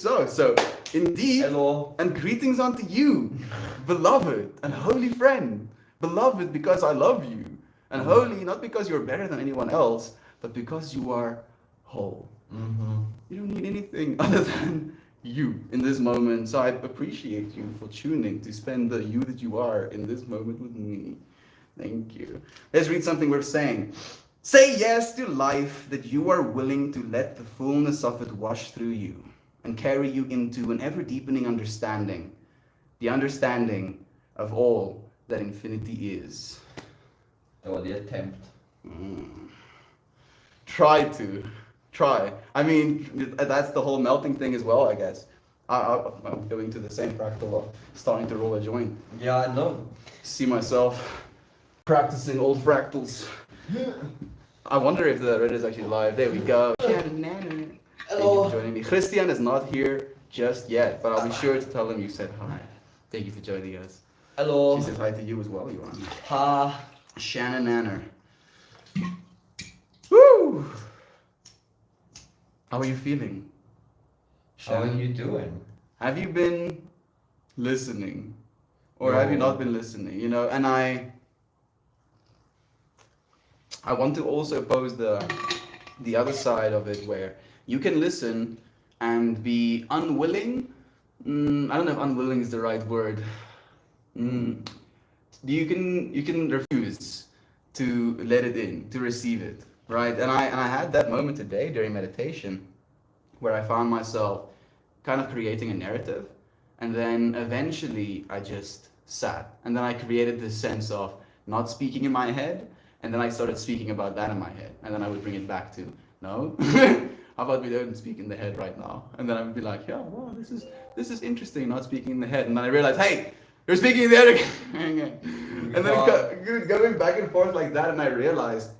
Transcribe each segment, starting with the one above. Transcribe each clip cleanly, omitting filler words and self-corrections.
So indeed, Hello. and greetings unto you, beloved and holy friend. Beloved because I love you, and holy not because you're better than anyone else, but because you are whole. Mm-hmm. You don't need anything other than you in this moment. So I appreciate you for tuning to spend the you that you are in this moment with me. Thank you. Let's read something we're saying. Say yes to life that you are willing to let the fullness of it wash through you and carry you into an ever deepening understanding, the understanding of all that infinity is. Or the attempt. Try to. Try. I mean, that's the whole melting thing as well, I guess. I'm going to the same fractal of starting to roll a joint. Yeah, I know. See myself practicing old fractals. I wonder if the Reddit is actually live. There we go. Thank you for joining me. Christian is not here just yet, but I'll be sure to tell him you said hi. Thank you for joining us. Hello. She says hi to you as well, Johan. Ha. Shannon Nanner. Woo! How are you feeling? How are Shannon? you doing? Have you been listening? Or have you No. not been listening? You know, and I want to also pose the other side of it where you can listen and be unwilling. I don't know if unwilling is the right word. Mm, you can refuse to let it in, to receive it, right? And I had that moment today during meditation where I found myself kind of creating a narrative, and then eventually I just sat, and then I created this sense of not speaking in my head, and then I started speaking about that in my head, and then I would bring it back to no. How about we don't speak in the head right now? And then I would be like, yeah, well, this is interesting, not speaking in the head, and then I realized, hey, you're speaking in the head again. And then going back and forth like that, and I realized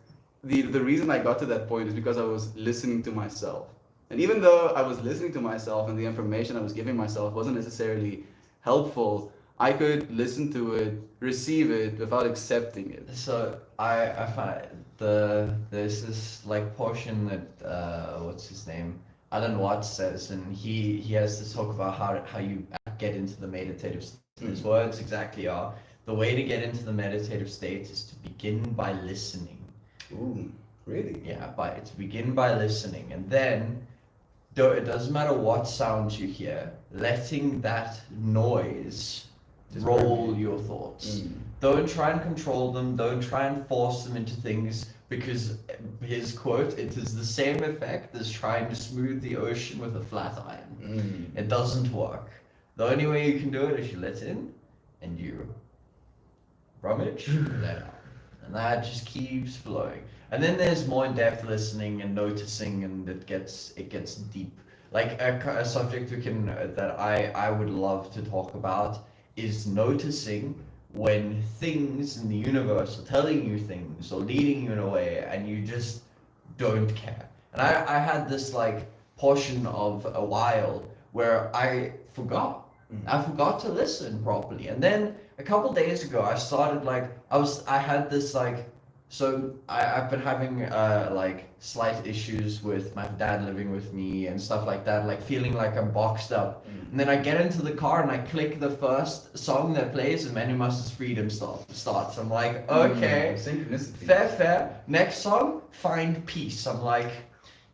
the reason I got to that point is because I was listening to myself. And even though I was listening to myself and the information I was giving myself wasn't necessarily helpful, I could listen to it, receive it without accepting it. So I find there's this like portion that what's his name, Alan Watts says, and he has this talk about how you get into the meditative state. His words exactly are, the way to get into the meditative state is to begin by listening. Ooh, really? Yeah, to begin by listening, and then it doesn't matter what sounds you hear, letting that noise Just roll permeate. your thoughts. Mm. Don't try and control them, don't try and force them into things, because his quote, it is the same effect as trying to smooth the ocean with a flat iron. It doesn't work. The only way you can do it is you let in and you rummage, let out. And that just keeps flowing. And then there's more in-depth listening and noticing, and it gets deep. Like a subject we can that I would love to talk about is noticing when things in the universe are telling you things or leading you in a way, and you just don't care. And I had this like portion of a while where I forgot. I forgot to listen properly. And then a couple days ago I started like I had this like I've been having like slight issues with my dad living with me and stuff like that, like feeling like I'm boxed up. And then I get into the car and I click the first song that plays and Many Masters Freedom starts. I'm like, okay, Synchronicity. fair. Next song, Find Peace. I'm like,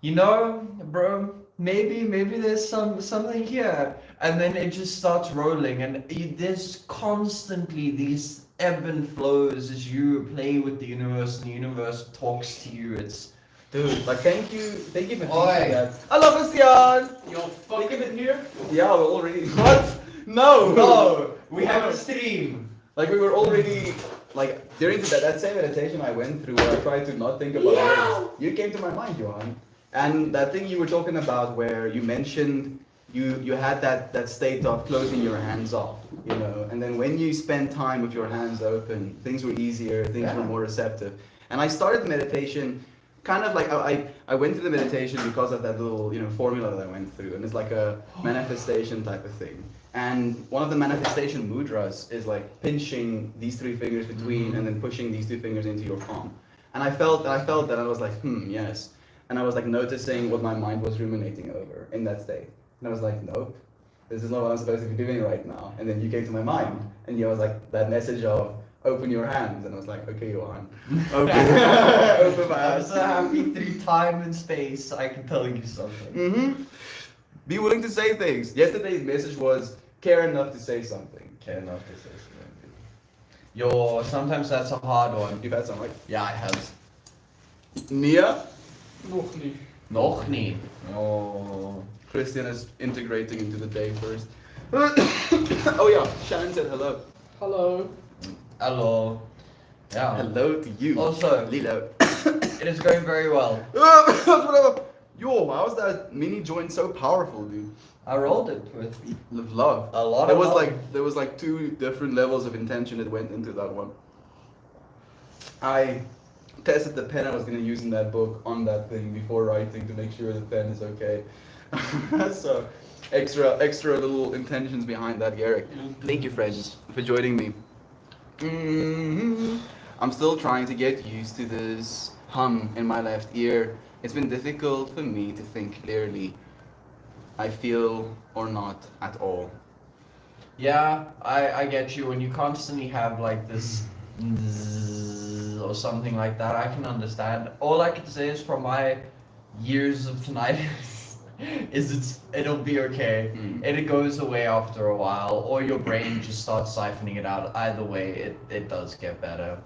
bro, maybe there's something here. And then it just starts rolling, and there's constantly these ebb and flows as you play with the universe, and the universe talks to you. It's Dude, like thank you for teaching Oi. that. Hello, Christian. You're fucking in here? Yeah, we're already. What? No. no, we have a stream. Like we were already like during that same meditation I went through where I tried to not think about words. You came to my mind, Johan. And that thing you were talking about where you mentioned you had that state of closing your hands off, and then when you spend time with your hands open, things were easier, things were more receptive. And I started meditation kind of like I went through the meditation because of that little formula that I went through, and it's like a manifestation type of thing. And one of the manifestation mudras is like pinching these three fingers between and then pushing these two fingers into your palm. And I felt that I was like, yes. And I was like noticing what my mind was ruminating over in that state. And I was like, nope, this is not what I'm supposed to be doing right now. And then you came to my mind, and you was like that message of open your hands, and I was like, okay, Johan, open, open my I'm hands. so happy through time and space I can tell you something. Mm-hmm. Be willing to say things. Yesterday's message was care enough to say something. Care enough to say something. Yo, sometimes that's a hard one. You've had some, right? Yeah, I have. Nia? Nog niet. Nog niet. Oh. Christian is integrating into the day first. Oh yeah, Shannon said hello. Hallo. Hello. Yeah. Hello to you. Also, Lilo. it is going very well. Whatever. Yo, how is that mini joint so powerful, dude? I rolled it with Love. a lot There of was love. there was like two different levels of intention that went into that one. I tested the pen I was gonna use in that book on that thing before writing to make sure the pen is okay. So extra little intentions behind that, Garrick. Thank you, friends, for joining me. I'm still trying to get used to this hum in my left ear. It's been difficult for me to think clearly. I feel or not at all. Yeah, I get you. When you constantly have like this or something like that, I can understand. All I can say is from my years of tinnitus is it'll be okay. Mm. And it goes away after a while, or your brain just starts siphoning it out. Either way, it does get better.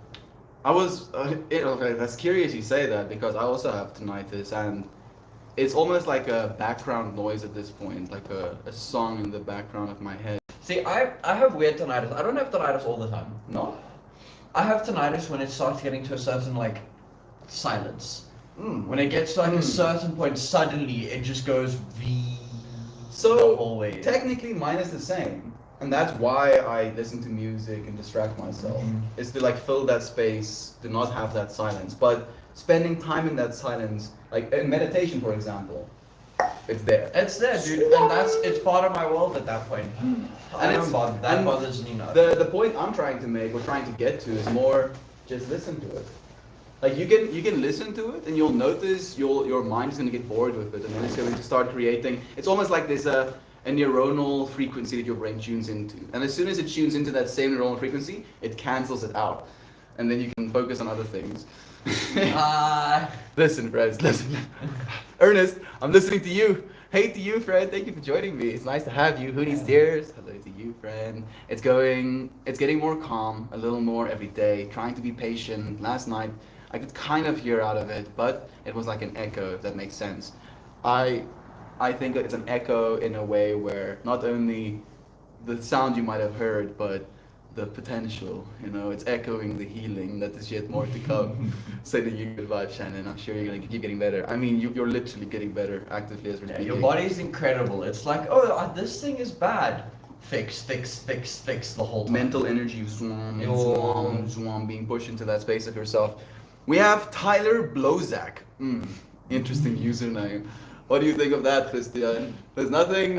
I was, okay, that's curious you say that because I also have tinnitus and it's almost like a background noise at this point, like a song in the background of my head. See, I have weird tinnitus. I don't have tinnitus all the time. No? I have tinnitus when it starts getting to a certain like silence. Mm. When it gets to like a Mm. certain point, suddenly it just goes V So, the whole way. Technically, mine is the same. And that's why I listen to music and distract myself. Mhm. Is to like fill that space, to not have that silence. But spending time in that silence, like in meditation, for example, it's there. It's there, dude, and it's part of my world at that point. And it's- That and bothers me not. The point I'm trying to make, or trying to get to, is more just listen to it. Like you can listen to it, and you'll notice your mind is gonna get bored with it, and then it's going to start creating. It's almost like there's a neuronal frequency that your brain tunes into, and as soon as it tunes into that same neuronal frequency, it cancels it out, and then you can focus on other things. Listen, friends, listen. Ernest, I'm listening to you. Hey to you, friend. Thank you for joining me. It's nice to have you. Who needs tears? Hello to you, friend. It's getting more calm, a little more every day. Trying to be patient. Last night, I could kind of hear out of it, but it was like an echo, if that makes sense. I think it's an echo in a way where not only the sound you might have heard, but the potential, it's echoing the healing that is yet more to come. Say the you goodbye, Shannon. I'm sure you're gonna keep getting better. I mean, you're literally getting better actively as we're Yeah, speaking. your body is incredible. It's like, oh, this thing is bad. Fix the whole time. Mental energy, zoom, Yo. zoom, zoom, being pushed into that space of yourself. We have Tyler Blozak. Interesting username. What do you think of that, Christian? There's nothing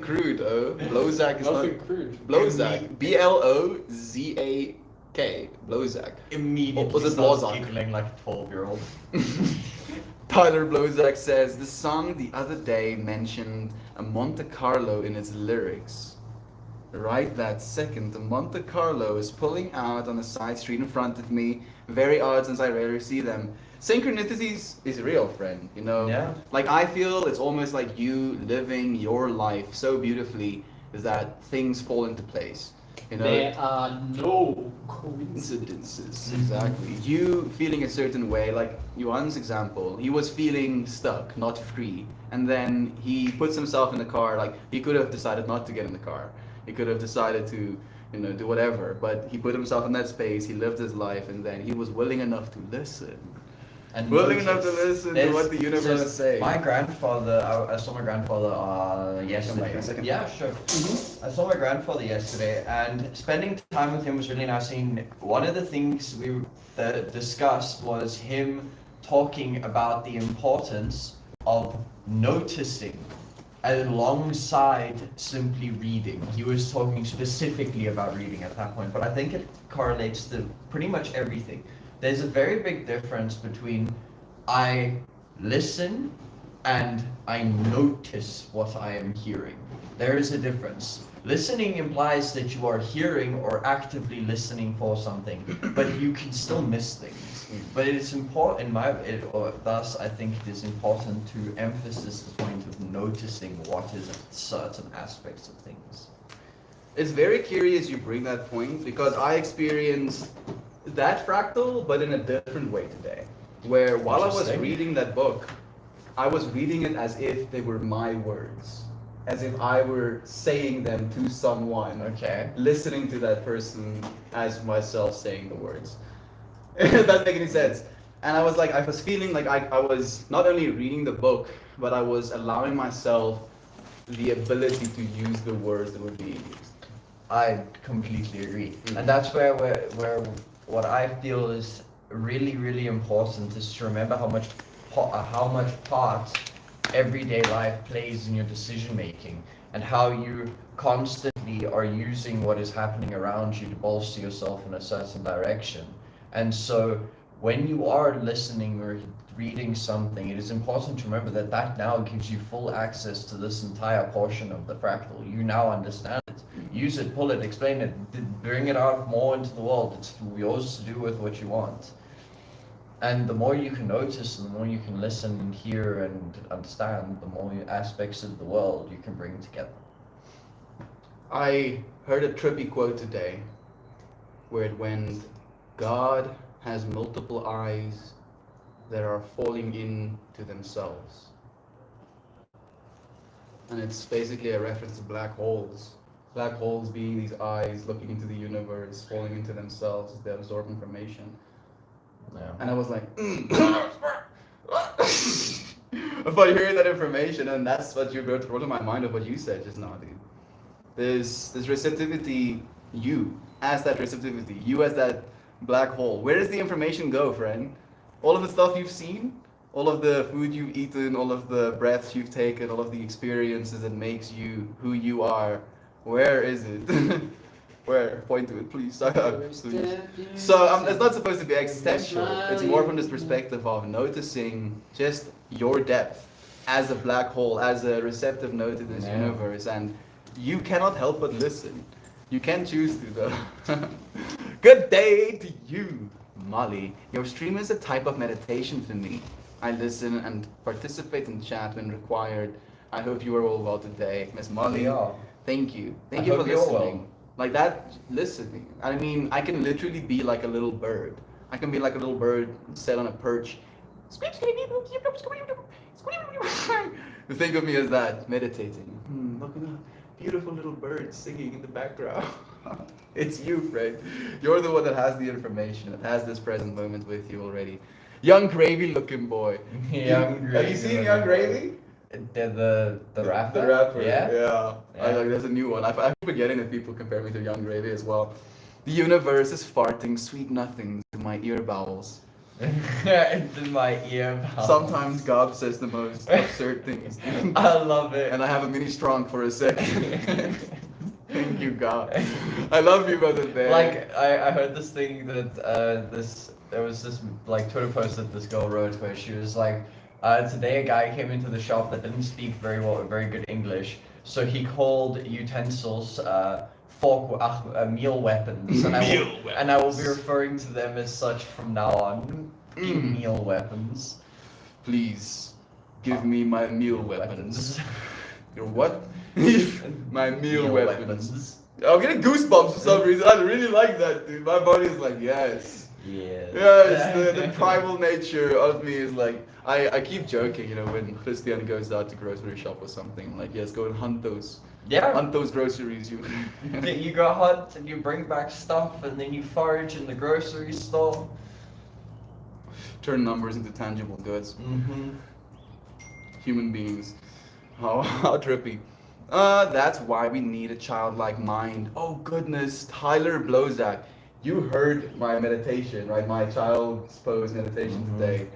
crude. Oh, Blozak is Nothing not. crude. Blozak. Blozak. Blozak. Immediately Was it starts Blozak? giggling like a 12-year-old. Tyler Blozak says the song the other day mentioned a Monte Carlo in its lyrics. Right that second, the Monte Carlo is pulling out on a side street in front of me. Very odd since I rarely see them. Synchronicities is real, friend. Yeah. Like I feel it's almost like you living your life so beautifully that things fall into place. There are no coincidences. Incidences, exactly. You feeling a certain way, like Johan's example, he was feeling stuck, not free, and then he puts himself in the car. Like he could have decided not to get in the car. He could have decided to, do whatever. But he put himself in that space. He lived his life, and then he was willing enough to listen. And Willing enough to notice. listen to what the universe is saying. My grandfather, I saw my grandfather yesterday. Wait a second. Yeah, sure. I saw my grandfather yesterday, and spending time with him was really nice. One of the things we discussed was him talking about the importance of noticing alongside simply reading. He was talking specifically about reading at that point, but I think it correlates to pretty much everything. There's a very big difference between I listen and I notice what I am hearing. There is a difference. Listening implies that you are hearing or actively listening for something, but you can still miss things. But it's important, thus I think it is important to emphasize the point of noticing what is certain aspects of things. It's very curious you bring that point because I experienced that fractal, but in a different way today. Where while I was Interesting. reading that book, I was reading it as if they were my words, as if I were saying them to someone, Okay. listening to that person as myself saying the words. Does that make any sense? And I was feeling like I was not only reading the book, but I was allowing myself the ability to use the words that were being used. I completely agree, and that's where what I feel is really, really important is to remember how much part everyday life plays in your decision making, and how you constantly are using what is happening around you to bolster yourself in a certain direction. And so when you are listening or reading something, it is important to remember that that now gives you full access to this entire portion of the fractal. You now understand it. Use it, pull it, explain it, bring it out more into the world. It's yours to do with what you want. And the more you can notice and the more you can listen and hear and understand, the more aspects of the world you can bring together. I heard a trippy quote today where it went, God has multiple eyes that are falling into themselves. And it's basically a reference to black holes. Black holes being these eyes looking into the universe, falling into themselves as they absorb information. Yeah. And I was like, But hearing that information, and that's what you brought to my mind of what you said just now, dude. There's receptivity, you as that receptivity, you as that black hole. Where does the information go, friend? All of the stuff you've seen, all of the food you've eaten, all of the breaths you've taken, all of the experiences that makes you who you are. Where is it? Where? Point to it, please. Please. So it's not supposed to be existential. It's more from this perspective of noticing just your depth as a black hole, as a receptive node in this universe, and you cannot help but listen. You can choose to though. Good day to you, Molly. Your stream is a type of meditation for me. I listen and participate in chat when required. I hope you are all well today, Miss Molly. Yeah. Thank you. Thank I you for hope you're listening. well. Like that, listening. I mean, I can literally be like a little bird. I can be like a little bird set on a perch. Think of me as that, meditating. Look at that beautiful little bird singing in the background. It's you, Fred. You're the one that has the information, that has this present moment with you already. Young Gravy looking boy. Have you seen Young Gravy? The rapper? The rapper. Yeah. Yeah. There's a new one. I keep forgetting that people compare me to Young Gravy as well. The universe is farting sweet nothings to my ear bowels. Into my ear. Sometimes God says the most absurd things. I love it. And I have a mini strong for a second. Thank you, God. I love you, brother. There. Like I heard this thing that there was this like Twitter post that this girl wrote where she was like, today a guy came into the shop that didn't speak very good English, so he called utensils meal weapons, and I will be referring to them as such from now on. Meal weapons. Please give me my meal weapons. Your what? My meal weapons. I'm getting goosebumps for some reason. I really like that, dude. My body is like, yes. Yeah. Yes, the primal nature of me is like, I keep joking, you know, when Christian goes out to grocery shop or something, like, yes, go and hunt those. Yeah. Hunt those groceries. You go hunt and you bring back stuff and then you forage in the grocery store. Turn numbers into tangible goods. Mm-hmm. Human beings. How trippy. That's why we need a childlike mind. Oh goodness, Tyler Blozak. You heard my meditation, right? My child's pose meditation today.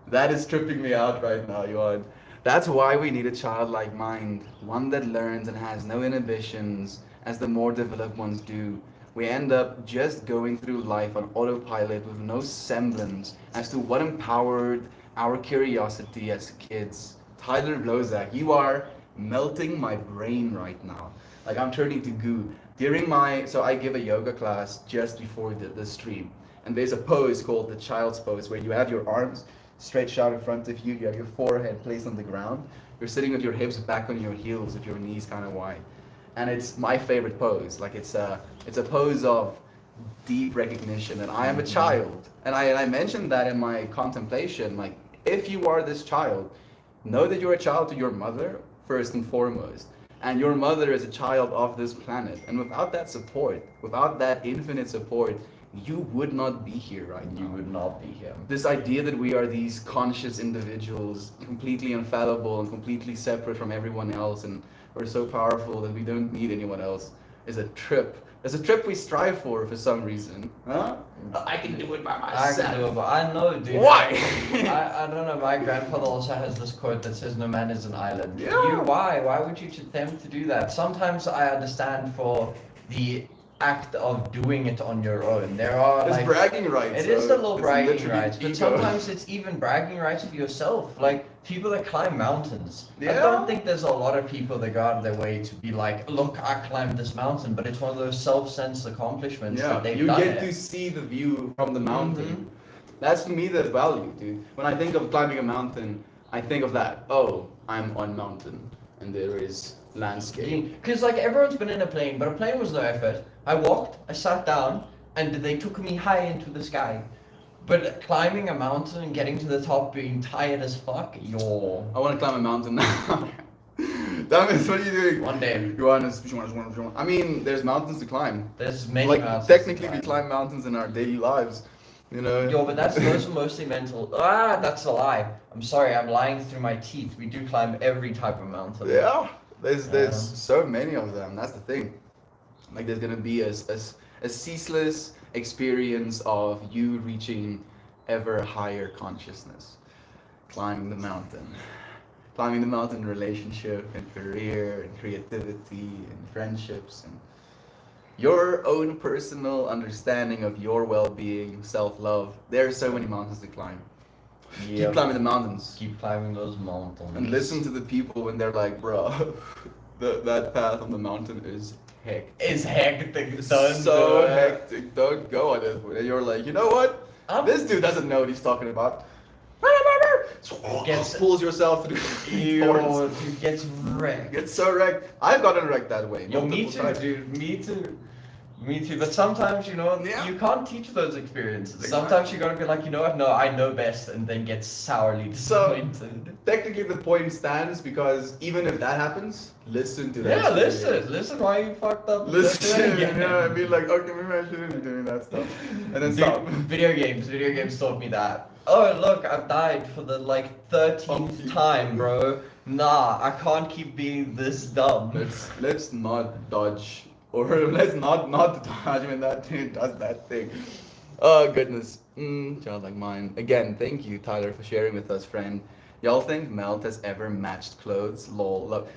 That is tripping me out right now, Johan. That's why we need a childlike mind, one that learns and has no inhibitions, as the more developed ones do. We end up just going through life on autopilot with no semblance as to what empowered our curiosity as kids. Tyler Blozak, you are melting my brain right now. Like I'm turning to goo. So I give a yoga class just before the stream. And there's a pose called the child's pose where you have your arms stretched out in front of you, you have your forehead placed on the ground. You're sitting with your hips back on your heels with your knees kind of wide. And it's my favorite pose. Like it's a pose of deep recognition that I am a child. And I mentioned that in my contemplation, like if you are this child, know that you're a child to your mother first and foremost. And your mother is a child of this planet. And without that support, without that infinite support, you would not be here right now. You would not be here. This idea that we are these conscious individuals, completely infallible and completely separate from everyone else, and we're so powerful that we don't need anyone else, is a trip. It's a trip we strive for some reason. Huh? I can do it by I myself. can do it, but I know, dude. Why? I don't know. My grandfather also has this quote that says, "No man is an island." Yeah. Why would you attempt to do that? Sometimes I understand for the act of doing it on your own. There are It's like bragging rights. it is so the little it's bragging literally rights, but ego. sometimes it's even bragging rights for yourself. Like people that climb mountains. I Yeah. don't think there's a lot of people that go out of their way to be like, "Look, I climbed this mountain," but it's one of those self-sense accomplishments Yeah, that they've you done get it. to see the view from the mountain. Mm-hmm. That's to me the value, dude. When I think of climbing a mountain, I think of that. Oh, I'm on mountain, and there is landscape. Because like everyone's been in a plane, but a plane was no effort. I walked, I sat down, and they took me high into the sky. But climbing a mountain and getting to the top, being tired as fuck, yo. I want to climb a mountain now. Damn it, what are you doing? One day. Johannes, I mean, there's mountains to climb. There's many Like, mountains. technically, to we climb mountains in our daily lives. You know? Yo, but those are mostly mental. That's a lie. I'm sorry, I'm lying through my teeth. We do climb every type of mountain. Yeah, there's Yeah. so many of them. That's the thing. Like there's gonna be a ceaseless experience of you reaching ever higher consciousness, climbing the mountain, in relationship and career and creativity and friendships and your own personal understanding of your well-being, self-love. There are so many mountains to climb. Yep. Keep climbing the mountains. Keep climbing those mountains. And listen to the people when they're like, bro, that path on the mountain is hectic. It's hectic. It's Don't so do it. hectic. Don't go on it. And you're like, you know what? This dude doesn't know what he's talking about. Gets- Pulls yourself through Yo, thorns. dude gets wrecked. Gets so wrecked. I've gotten wrecked that way. Yo, me multiple too, times. dude. Me too. Me too. But sometimes, you know, Yeah. you can't teach those experiences. Exactly. Sometimes you gotta be like, you know what? No, I know best, and then get sourly So- disappointed. Technically, the point stands because even if that happens, listen to that. Yeah, experience. listen. Why you fucked up? Listen, you Yeah. know, and be like, okay, maybe I shouldn't be doing that stuff. And then Dude, stop. Video games taught me that. Oh look, I've died for the like 13th time, bro. Nah, I can't keep being this dumb. Let's not dodge, or let's not dodge when that dude does that thing. Oh goodness, child like mine. Again, thank you, Tyler, for sharing with us, friend. Y'all think Melt has ever matched clothes? Lol. Look.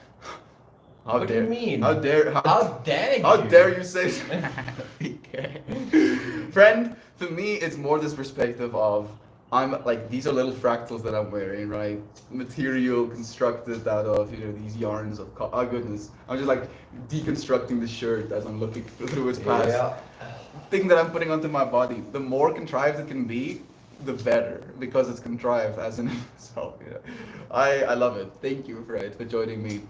How What do dare? you mean? How dare? How dare you? How dare you say so? Friend, to me, it's more this perspective of I'm like these are little fractals that I'm wearing, right? Material constructed out of these yarns of oh goodness. I'm just like deconstructing the shirt as I'm looking through its past. Yeah. Thing that I'm putting onto my body. The more contrived it can be, the better because it's contrived as in itself. You know? I love it. Thank you, Fred, for joining me.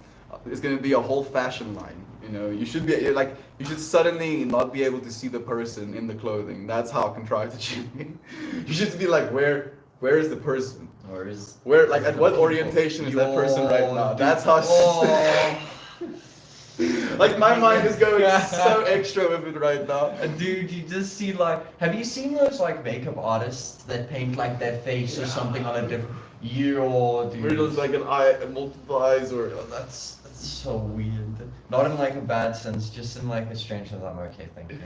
It's gonna be a whole fashion line. You should be like you should suddenly not be able to see the person in the clothing. That's how contrived it should be. You should be like, where is the person? Where like at what orientation is that person right now? That's how. Like my mind is going so extra with it right now. Dude, you just see like, have you seen those like makeup artists that paint like their face or something on a different? Dude. Where there's like an eye, multiple eyes, or That's so weird. Not in like a bad sense, just in like a strange sense. I'm okay, thank you.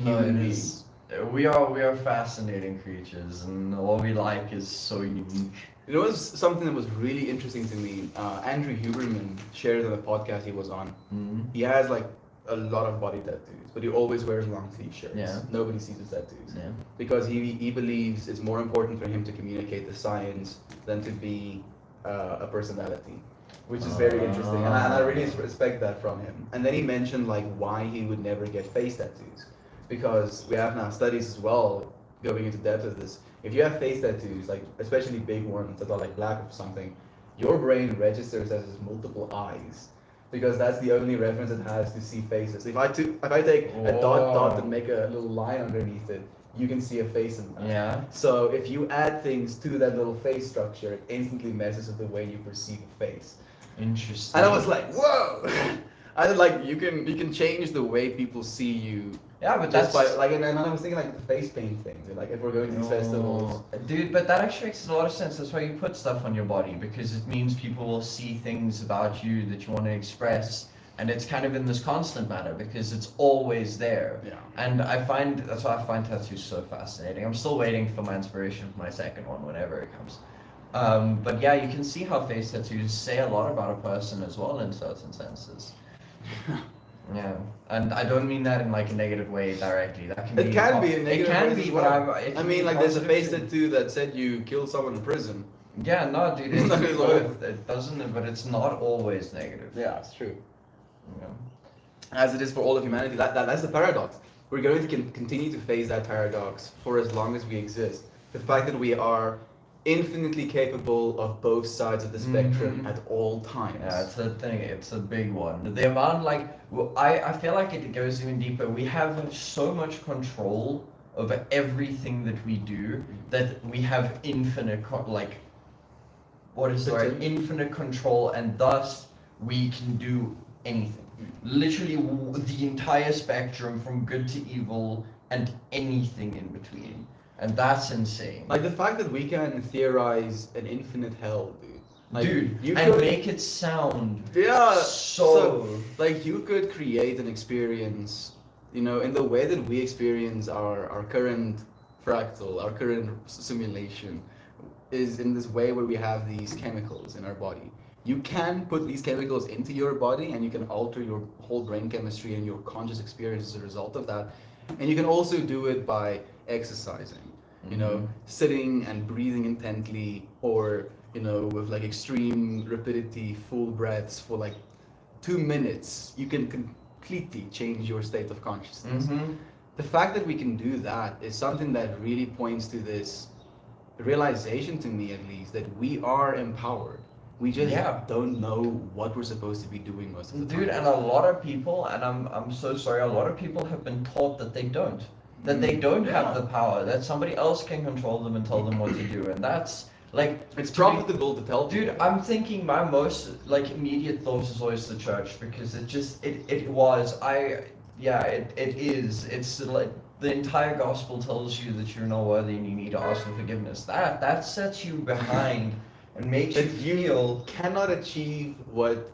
No, it Human is. We are fascinating creatures, and what we like is so unique. You know, it was something that was really interesting to me. Andrew Huberman shared on the podcast he was on. Mm-hmm. He has like a lot of body tattoos, but he always wears long sleeve shirts. Yeah. Nobody sees his tattoos. Yeah. Because he believes it's more important for him to communicate the science than to be a personality, which is very interesting, and I really respect that from him. And then he mentioned like why he would never get face tattoos, because we have now studies as well going into depth of this. If you have face tattoos, like especially big ones that are like black or something, your brain registers as multiple eyes, because that's the only reference it has to see faces. If I take a dot and make a little line underneath it, you can see a face in that. Yeah. So if you add things to that little face structure, it instantly messes with the way you perceive a face. Interesting. And I was like, whoa! I was like, you can change the way people see you. Yeah, but Just that's by like, and I was thinking like the face paint things, like if we're going to these festivals. Dude, but that actually makes a lot of sense. That's why you put stuff on your body, because it means people will see things about you that you want to express, and it's kind of in this constant manner because it's always there. Yeah. And that's why I find tattoos so fascinating. I'm still waiting for my inspiration for my second one whenever it comes. But yeah, you can see how face tattoos say a lot about a person as well in certain senses. Yeah, and I don't mean that in like a negative way directly. That can be. It can be a negative It can way be, as but well. it I can mean, be like there's a face positive tattoo that said you killed someone in prison. too. Yeah, no, dude, it's That is both. It doesn't, but it's not always negative. Yeah, it's true. You know? As it is for all of humanity. That's the paradox. We're going to continue to face that paradox for as long as we exist. The fact that we are infinitely capable of both sides of the spectrum at all times. Yeah, it's a thing. It's a big one. The amount, I feel like it goes even deeper. We have so much control over everything that we do that we have infinite, infinite control, and thus we can do anything. Literally the entire spectrum from good to evil and anything in between. And that's insane. Like the fact that we can theorize an infinite hell, dude. Like, you and could, make it sound yeah, so like you could create an experience, you know, in the way that we experience our current fractal, our current simulation, is in this way where we have these chemicals in our body. You can put these chemicals into your body and you can alter your whole brain chemistry and your conscious experience as a result of that. And you can also do it by exercising, you know, sitting and breathing intently, or, you know, with like extreme rapidity, full breaths for like 2 minutes. You can completely change your state of consciousness. The fact that we can do that is something that really points to this realization, to me at least, that we are empowered. We just don't know what we're supposed to be doing most of the time. Dude, and a lot of people, and I'm so sorry, a lot of people have been taught that they don't. That they don't have the power, that somebody else can control them and tell them what to do. And that's like, it's profitable to tell people. dude, I'm thinking my most like immediate thought is always the church, because it is. It's like the entire gospel tells you that you're not worthy and you need to ask for forgiveness. That sets you behind and makes you feel cannot achieve what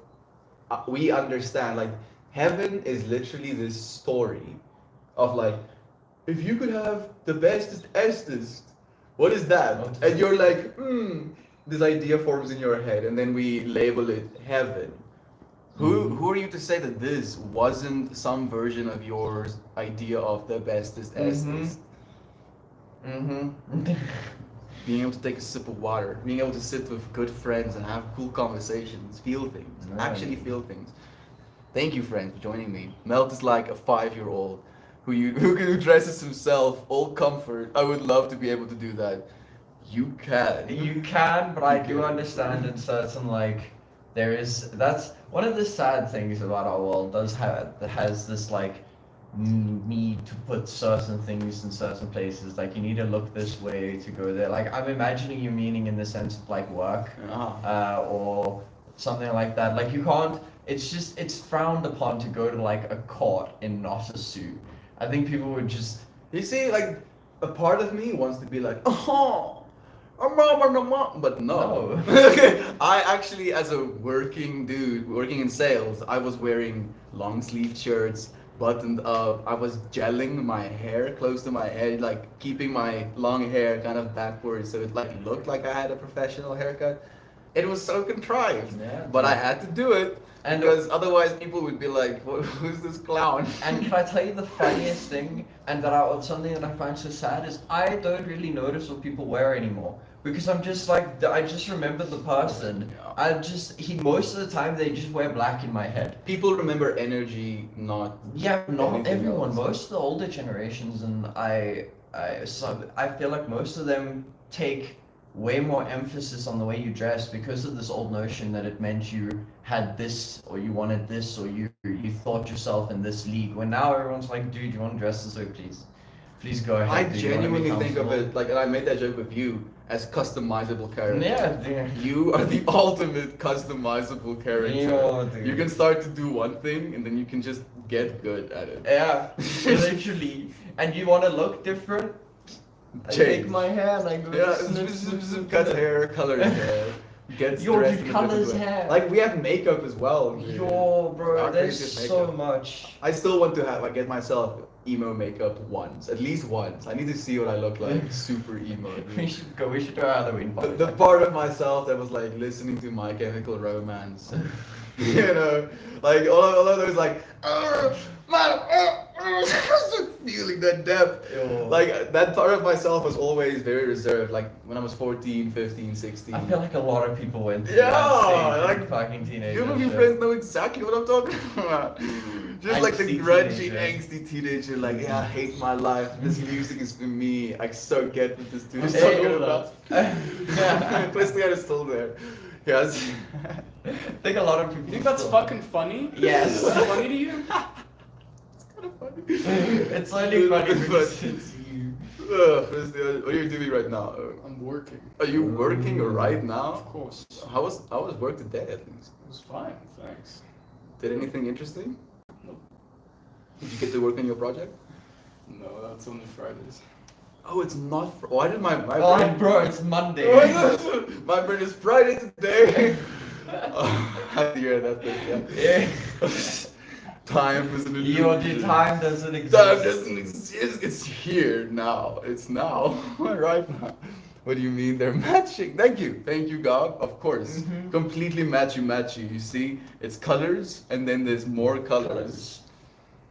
we understand. Like heaven is literally this story of like, if you could have the bestest estest, what is that? And you're like, this idea forms in your head, and then we label it heaven. Who are you to say that this wasn't some version of your idea of the bestest estest? Being able to take a sip of water, being able to sit with good friends and have cool conversations, feel things, actually feel things. Thank you, friends, for joining me. Melt is like a 5-year-old who dresses himself all comfort. I would love to be able to do that. You can. You can, but I do understand in certain that's one of the sad things about our world has this like need to put certain things in certain places. Like you need to look this way to go there. Like I'm imagining you meaning in the sense of like work, or something like that. Like you can't. It's frowned upon to go to like a court in not a suit. I think people would just. You see, like a part of me wants to be like, but no. I actually, as a working dude, working in sales, I was wearing long sleeve shirts, buttoned up. I was gelling my hair close to my head, like keeping my long hair kind of backwards so it like looked like I had a professional haircut. It was so contrived. Yeah. But I had to do it. And- Because otherwise people would be like, who's this clown? And can I tell you the funniest thing, and something that I find so sad is I don't really notice what people wear anymore because I'm just like I just remember the person. Yeah. Most of the time they just wear black in my head. People remember energy, not Yeah, not anything everyone. else. Most of the older generations, and I feel like most of them take way more emphasis on the way you dress because of this old notion that it meant you had this or you wanted this or you thought yourself in this league. When now everyone's like, dude, you want to dress this way, please go ahead. I dude. You wanna be genuinely think of comfortable?" it like, and I made that joke with you as customizable character. Yeah, You are the ultimate customizable character. Yeah, dude. You can start to do one thing and then you can just get good at it. yeah, literally. And you want to look different? I Change. take my hair and I go Yeah, snip, snip, snip, cut snip. hair, color his hair, gets Yo, dressed dude, in a different colors way. hair. Like we have makeup as well. dude. Yo, bro, Our there's craziest so makeup. much. I still want to I get myself emo makeup once, at least once. I need to see what I look like, super emo. dude. We should go. We should do a Halloween party. The part of myself that was like listening to My Chemical Romance, you know, like all of those like, feeling that depth. Yo. Like that part of myself was always very reserved. Like when I was 14, 15, 16. I feel like a lot of people went through Yeah, that stage like, in fucking teenagers. You and your friends know exactly what I'm talking about. Just like the Angsty grungy, teenager. angsty teenager, like, yeah, I hate my life. This music is for me. I so get what this dude is I'm talking so about. Christian is still there. Yes. I think a lot of people. You think that's still- fucking funny? Yes. Is that funny to you? It's kind of funny. It's only funny because it's you. Christian, what are you doing right now? I'm working. Are you working right Of now? course. It How was work today at least? was fine, thanks. Did anything interesting? Nope. Did you get to work on your project? No, that's only Fridays. Oh, it's not. Why did my Oh, brain? bro, it's Monday. My brain is Friday today. Oh, I hear that thing. Yeah. Yeah. Time is an illusion. Your time doesn't exist. Time doesn't exist. It's here now. It's now. Right now. What do you mean they're matching? Thank you, God. Of course, Mhm. completely matchy. You see, it's colors, and then there's more colors.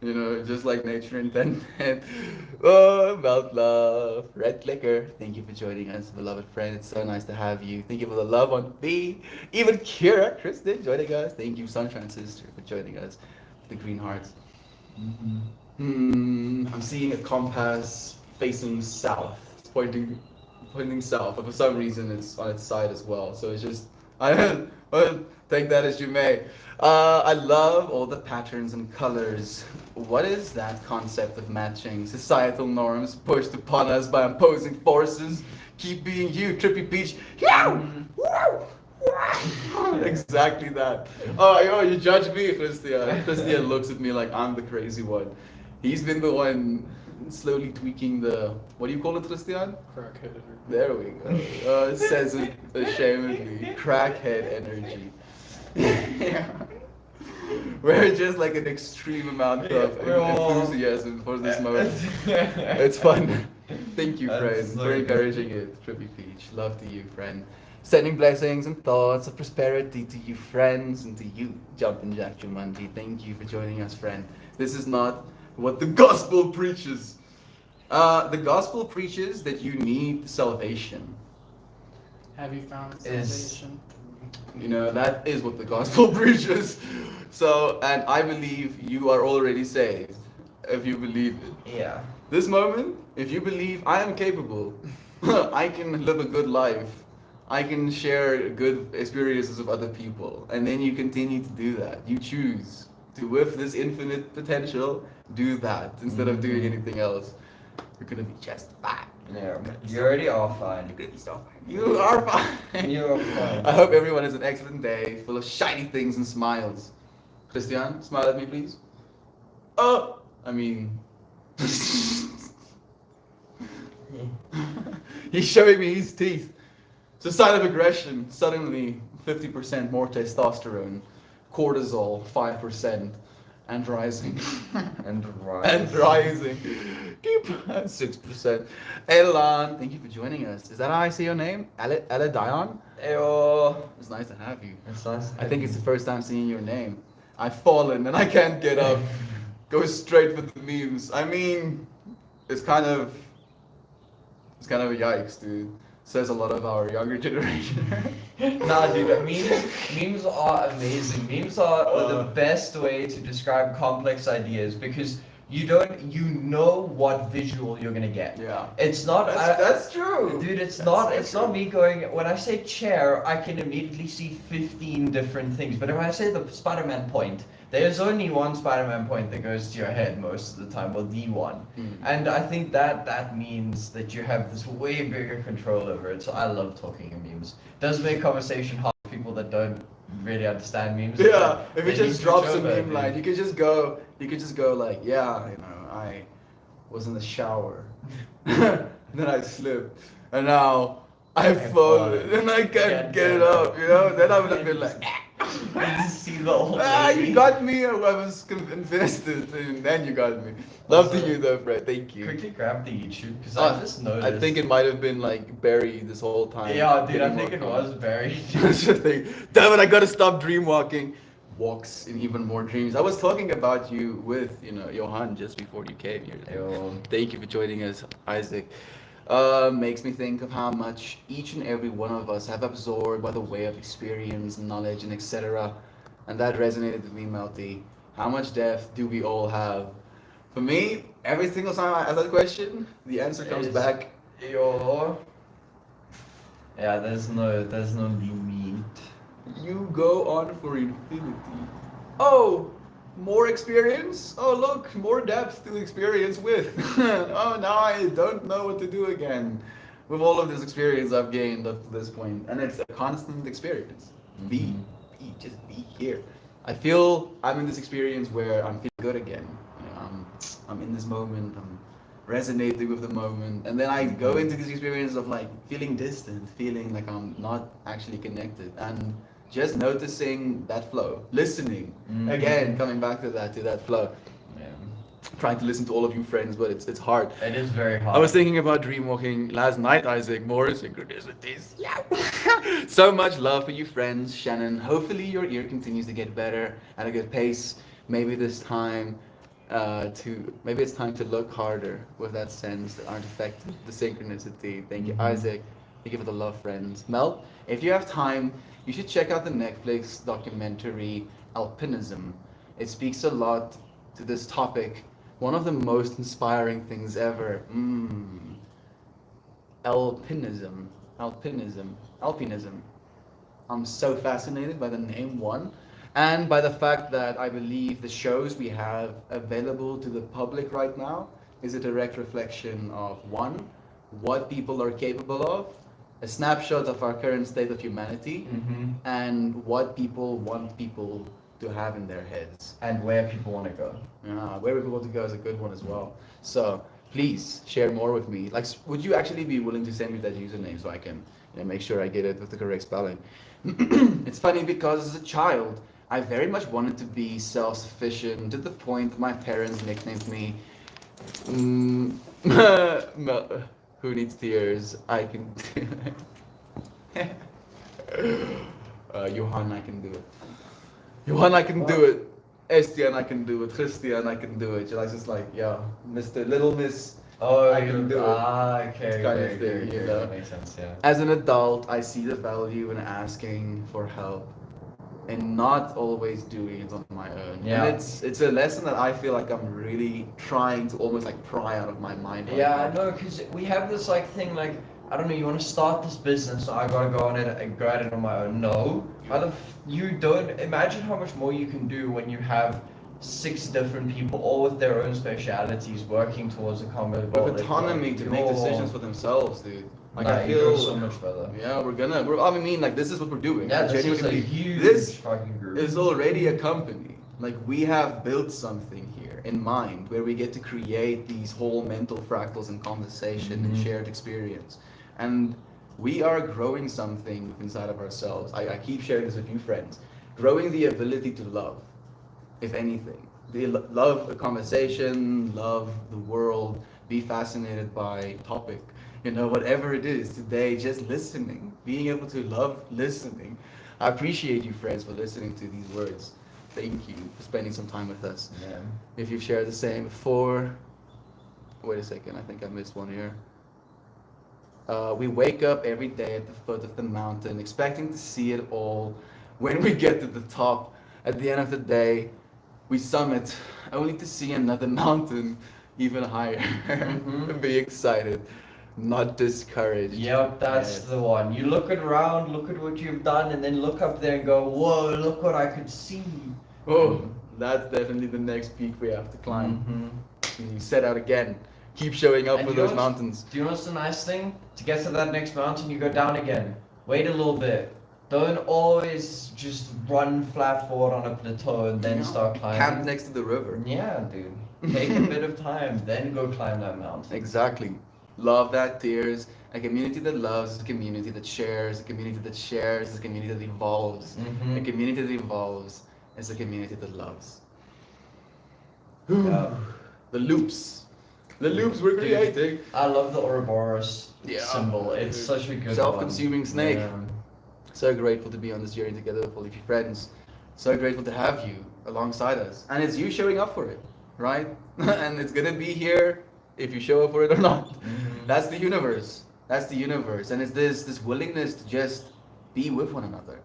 You know, just like nature intended. Oh, about love. Red Clicker, thank you for joining us, beloved friend. It's so nice to have you. Thank you for the love on B. Even Kira, Kristen joining us. Thank you, Sunshine Sister, for joining us. The green hearts. I'm seeing a compass facing south. It's pointing south, but for some reason it's on its side as well. So it's just, well, take that as you may. I love all the patterns and colors. What is that concept of matching? Societal norms pushed upon us by opposing forces. Keep being you, Trippy Peach. Exactly that. Oh, you judge me, Christian. Christian looks at me like I'm the crazy one. He's been the one slowly tweaking the, what do you call it, Christian? Crackhead energy. There we go. It says it ashamedly. Crackhead energy. Yeah. We're just like an extreme amount of We're all- enthusiasm for this moment. It's fun. Thank you, That's friend, so for good. encouraging it. Trippy Peach. Love to you, friend. Sending blessings and thoughts of prosperity to you, friends, and to you, Jumpin' Jack Jumanji. Thank you for joining us, friend. This is not what the gospel preaches. The gospel preaches that you need salvation. Have you found Is- salvation? You know, that is what the gospel preaches. So, and I believe you are already saved, if you believe it. Yeah. This moment, if you believe I am capable, I can live a good life, I can share good experiences with other people, and then you continue to do that. You choose to, with this infinite potential, do that instead of doing anything else. You're gonna be just fine. Yeah. You already are fine. You're gonna be so fine. You are fine. You are fine. I hope everyone has an excellent day, full of shiny things and smiles. Christian, smile at me, please. Oh, I mean, he's showing me his teeth. It's a sign of aggression. Suddenly, 50% more testosterone, cortisol 5%, and rising. And right. And rising. Keep 6%. Elan, thank you for joining us. Is that how I say your name? Ella Dion? Ayo. It's nice to have you. It's nice. I think it's the first time seeing your name. I've fallen and I can't get up. Go straight for the memes. I mean, it's kind of a yikes, dude. Says a lot of our younger generation. Nah, dude, memes are amazing. Memes are the best way to describe complex ideas because you know what visual you're gonna get. Yeah. It's not. That's true. Dude, it's That's not. so It's true. not me going. When I say chair, I can immediately see 15 different things. But when I say the Spider-Man point, there's only one Spider-Man point that goes to your head most of the time, or the one. And I think that means that you have this way bigger control over it. So I love talking in memes. Does make conversation hard for people that don't really understand memes. Yeah, but if they it need just to drops show a that, meme dude. line, you could just go like, yeah, you know, I was in the shower, then I slipped, and now I've fallen, and I can't get it up, you know. Then I would have been like, I just see the whole you lady. got me, I was invested, and then you got me. Love to Also, you though, Fred. Thank you. Quickly grab the YouTube because Ah, I just noticed. I think it might have been like buried this whole time. Yeah, dude, I Getting think it more was buried. That's the thing. Damn it, I gotta stop dream walking. Walks in even more dreams. I was talking about you with, Johan just before you came here. Yo. Thank you for joining us, Isaac. Makes me think of how much each and every one of us have absorbed by the way of experience, knowledge, and etc. And that resonated with me, Melty. How much depth do we all have? For me, every single time I ask that question, the answer comes Is- back. Yo. Yeah, there's no limit. You go on for infinity. Oh, more experience? Oh, look, more depth to experience with. Oh, now I don't know what to do again. With all of this experience I've gained up to this point, and it's a constant experience. Be, just be here. I feel I'm in this experience where I'm feeling good again. I'm in this moment. I'm resonating with the moment, and then I go into this experience of like feeling distant, feeling like I'm not actually connected, and just noticing that flow, listening again, coming back to that flow. Yeah. Trying to listen to all of you friends, but it's hard. It is very hard. I was thinking about dreamwalking last night, Isaac. More synchronicities. Yeah. So much love for you friends, Shannon. Hopefully your ear continues to get better at a good pace. Maybe this time maybe it's time to look harder with that sense that aren't affected the synchronicity. Thank you, Isaac. Thank you for the love, friends. Mel, if you have time, you should check out the Netflix documentary Alpinism. It speaks a lot to this topic. One of the most inspiring things ever. Alpinism. I'm so fascinated by the name, one, and by the fact that I believe the shows we have available to the public right now is a direct reflection of, one, what people are capable of, a snapshot of our current state of humanity, and what people want people to have in their heads. And where people want to go. Yeah, where people want to go is a good one as well. So please share more with me. Like, would you actually be willing to send me that username so I can make sure I get it with the correct spelling? It's funny because as a child, I very much wanted to be self-sufficient to the point that my parents nicknamed me Who Needs Tears? I Can Johan, I can do it. Johan, I can do it. Estian, I can do it. Christian, I can do it. I was just like, yeah, Mr. Little Miss. Oh, I can do it. Okay. Kind of okay, thing, okay, you know? That makes sense, yeah. As an adult, I see the value in asking for help and not always doing it on my own. Yeah. And it's a lesson that I feel like I'm really trying to almost like pry out of my mind. right Yeah, now. no, because we have this like thing like, I don't know, you want to start this business, so I gotta go on it and go at it on my own. No, you don't imagine how much more you can do when you have 6 different people, all with their own specialities, working towards a common goal. With autonomy to make decisions for themselves, dude. Like I you go feel so much further. Yeah, I mean, like this is what we're doing. Yeah, I this is a genuinely believe huge this fucking group. is already a company. Like we have built something here in mind where we get to create these whole mental fractals and conversation and shared experience. And we are growing something inside of ourselves. I keep sharing this with you friends. Growing the ability to love, if anything. Love a conversation, love the world, be fascinated by topic. you know, whatever it is today, just listening, being able to love listening. I appreciate you, friends, for listening to these words. Thank you for spending some time with us. Yeah. If you've shared the same before, wait a second, I think I missed one here. We wake up every day at the foot of the mountain, expecting to see it all. When we get to the top, at the end of the day, we summit, only to see another mountain even higher. Mhm. Be excited, not discouraged. Yep, that's Yes. the one. You look around, look at what you've done, and then look up there and go, whoa, look what I could see. Oh, that's definitely the next peak we have to climb. Mhm. And you set out again. Keep showing up And for you know those what's- mountains. Do you know what's the nice thing? To get to that next mountain, you go down again. Wait a little bit. Don't always just run flat forward on a plateau and then Yeah. start climbing. Camp next to the river. Yeah, dude. Take a bit of time, then go climb that mountain. Exactly. Love that tears. A community that loves is a community that shares. A community that shares is a community that evolves. A Mhm. community that evolves is a community that loves. Yeah. The loops. The loops we're Dude. creating. I love the Ouroboros Yeah. symbol. It's Dude. such a good Self-consuming one. snake. Yeah. So grateful to be on this journey together with all of you friends. So grateful to have you alongside us. And it's you showing up for it, right? And it's gonna be here if you show up for it or not. Mhm. That's the universe. That's the universe. And it's this willingness to just be with one another.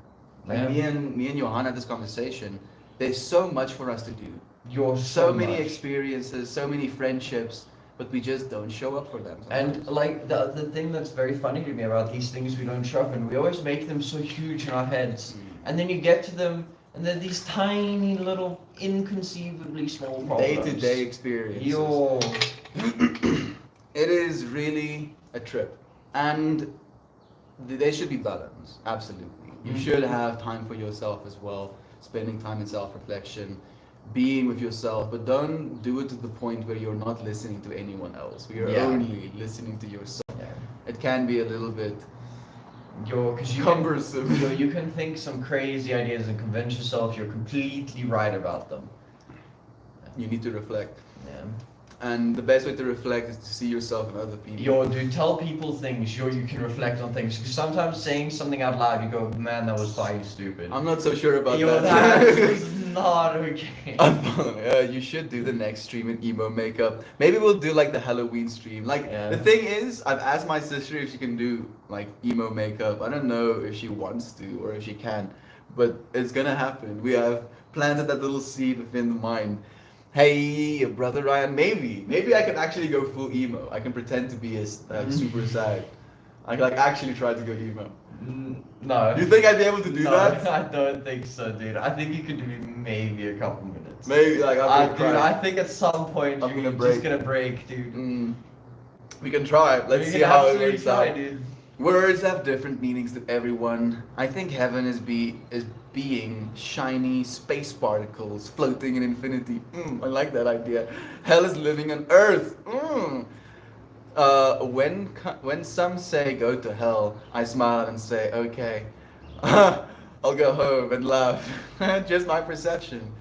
Like Yeah. me and Johan had this conversation. There's so much for us to do. You're So many much. experiences, so many friendships, but we just don't show up for them. And sometimes. like the thing that's very funny to me about these things we don't show up in, we always make them so huge in our heads, and then you get to them, and they're these tiny little, inconceivably small problems. Day-to-day experiences. Yo. It is really a trip, and there should be balance. Absolutely, you Mhm. should have time for yourself as well, spending time in self-reflection, being with yourself, but don't do it to the point where you're not listening to anyone else. We are Yeah. only listening to yourself. Yeah. It can be a little bit Because you cumbersome. you can think some crazy ideas and convince yourself you're completely right about them. You need to reflect, Yeah. and the best way to reflect is to see yourself in other people. Yo, dude, tell people things. You can reflect on things. Because sometimes saying something out loud, you go, man, that was fucking stupid. I'm not so sure about Yo, that. that is not okay. You should do the next stream in emo makeup. Maybe we'll do like the Halloween stream. Like Yeah. the thing is, I've asked my sister if she can do like emo makeup. I don't know if she wants to or if she can, but it's gonna happen. We have planted that little seed within the mind. Hey, brother Ryan, maybe I can actually go full emo. I can pretend to be super sad. I can like actually try to go emo. No. You think I'd be able to do no, that? I don't think so, dude. I think you could do maybe a couple minutes. Maybe like I'm Dude, gonna I try. think at some point I'm you're gonna just break. gonna break, dude. We can try. Let's You see can how it absolutely works try, out. dude. Words have different meanings to everyone. I think heaven is being shiny space particles floating in infinity. I like that idea. Hell is living on Earth. When some say go to hell, I smile and say okay. I'll go home and laugh. Just my perception.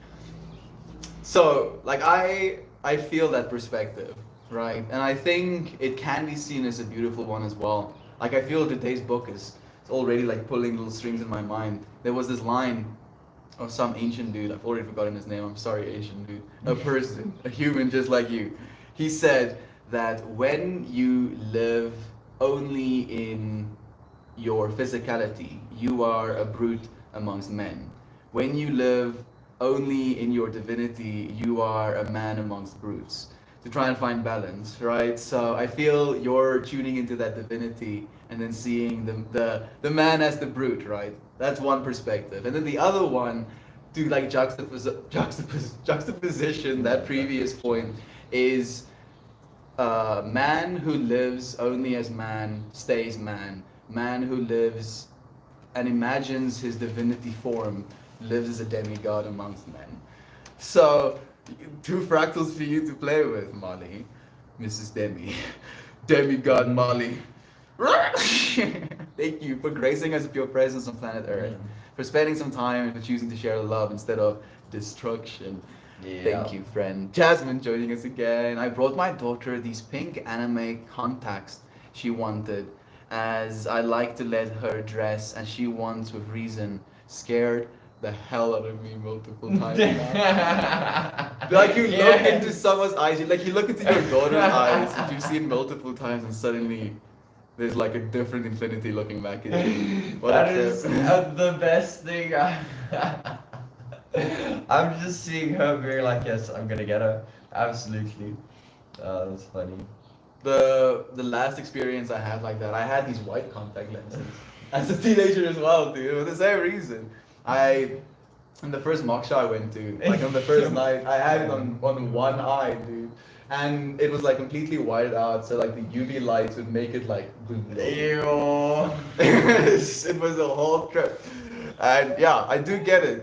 So, like I feel that perspective, right? And I think it can be seen as a beautiful one as well. Like I feel today's book is it's already like pulling little strings in my mind. There was this line of some ancient dude, I've already forgotten his name, I'm sorry, ancient dude. A person, a human just like you. He said that when you live only in your physicality, you are a brute amongst men. When you live only in your divinity, you are a man amongst brutes. To try and find balance, right? So I feel you're tuning into that divinity and then seeing the man as the brute, right? That's one perspective. And then the other one, to like juxtaposition that previous point, is man who lives only as man stays man. Man who lives and imagines his divinity form lives as a demigod amongst men. So, two fractals for you to play with, Molly. Mrs. Demi. Demigod Molly. Thank you for gracing us with your presence on planet Earth. For spending some time and for choosing to share love instead of destruction. Yeah. Thank you, friend. Jasmine joining us again. I brought my daughter these pink anime contacts. she wanted, as I like to let her dress, and she once, with reason, scared the hell out of me multiple times. Like you look into someone's eyes, you look into your daughter's eyes, and you've seen multiple times, and suddenly there's like a different infinity looking back at you. What That a trip. is the best thing. I'm just seeing her being like, yes, I'm gonna get her. Absolutely. That's funny. The last experience I had like that, I had these white contact lenses as a teenager as well, dude. For the same reason. In the first mock show I went to, like on the first night, I had it on one eye, dude. And it was like completely whited out, so like the UV lights would make it like blue. Ew. It was a whole trip. And yeah, I do get it.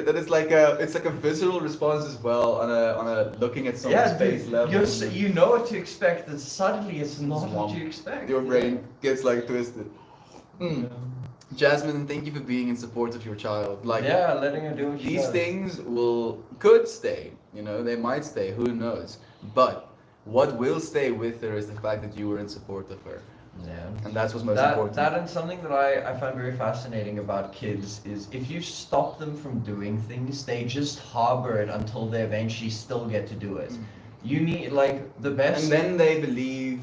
That it's like a visceral response as well on a looking at someone's Yeah, face dude, level. you know what to expect, and suddenly it's not what Swamp. you expect. Your brain gets like twisted. Mm. Jasmine, thank you for being in support of your child. Like Yeah, letting her do what she these does. things could stay, they might stay, who knows. But what will stay with her is the fact that you were in support of her. Yeah. And that's what's most That important. and something that I find very fascinating about kids is if you stop them from doing things, they just harbor it until they eventually still get to do it. You need like the best. And then they believe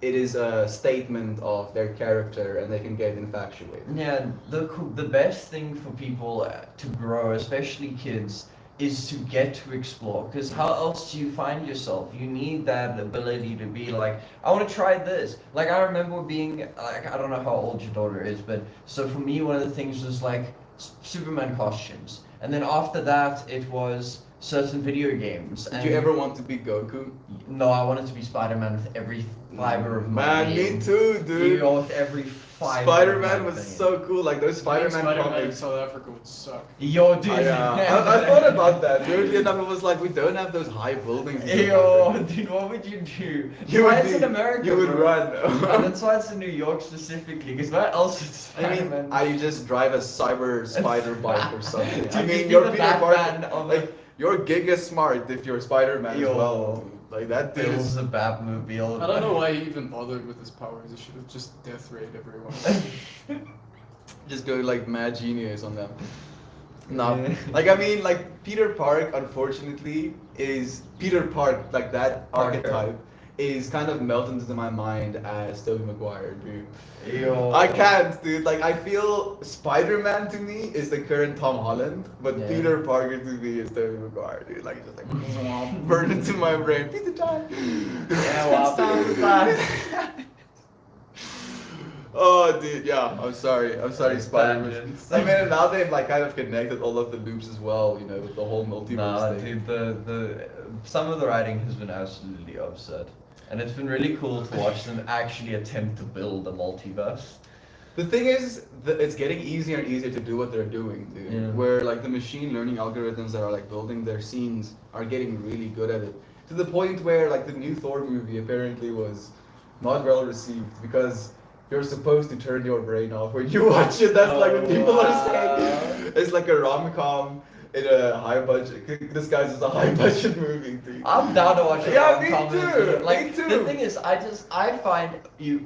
it is a statement of their character and they can get infatuated. Yeah, the best thing for people to grow, especially kids, is to get to explore. Because how else do you find yourself? You need that ability to be like, I want to try this. Like I remember being like, I don't know how old your daughter is, but so for me, one of the things was like Superman costumes, and then after that, it was certain video games. Did you ever want to be Goku? No, I wanted to be Spider-Man with every fiber of my Man, being. me too, dude. With every fiber. Spider-Man of my was being. so cool. Like those Spider-Man Spider-Man in comics. South Africa would suck. Yo, dude. I thought about that. Weirdly enough, it was like we don't have those high buildings. in South Yo, Africa. dude, what would you do? You Why would it's in be- America? You would bro. run. And that's why it's in New York specifically, because where else is I mean, Spider-Man? I just drive a cyber spider bike or something. Dude, I you'd mean, be you're the Peter Batman Parker. of Like, you're Giga Smart if you're Spider-Man Yo. as well. dude. Like that dude Builds is. the Batmobile. I don't know why he even bothered with his powers. He should have just death rayed everyone. Just go like mad genius on them. No, Yeah. like I mean, like Peter Park, unfortunately, is Peter Park like that Parker. archetype is kind of melted into my mind as Tobey Maguire, dude. Yo. I can't, dude. Like I feel Spider-Man to me is the current Tom Holland, but Yeah. Peter Parker to me is Tobey Maguire, dude. Like just like burn into my brain. Peter time. Yeah, wow, Peter time. Oh, dude, yeah. I'm sorry, Spider-Man. Tangents. I mean, now they've like kind of connected all of the loops as well, with the whole multiverse Nah, thing. dude, the some of the writing has been absolutely absurd, and it's been really cool to watch them actually attempt to build a multiverse. The thing is, it's getting easier and easier to do what they're doing, dude. Yeah. Where like the machine learning algorithms that are like building their scenes are getting really good at it. To the point where like the new Thor movie apparently was not well received because you're supposed to turn your brain off when you watch it. That's like what Oh, people are wow. saying. It's like a rom-com in a high budget, disguised as a high budget movie, dude. I'm down to watch it. Yeah, me too, Like me too. the thing is, I find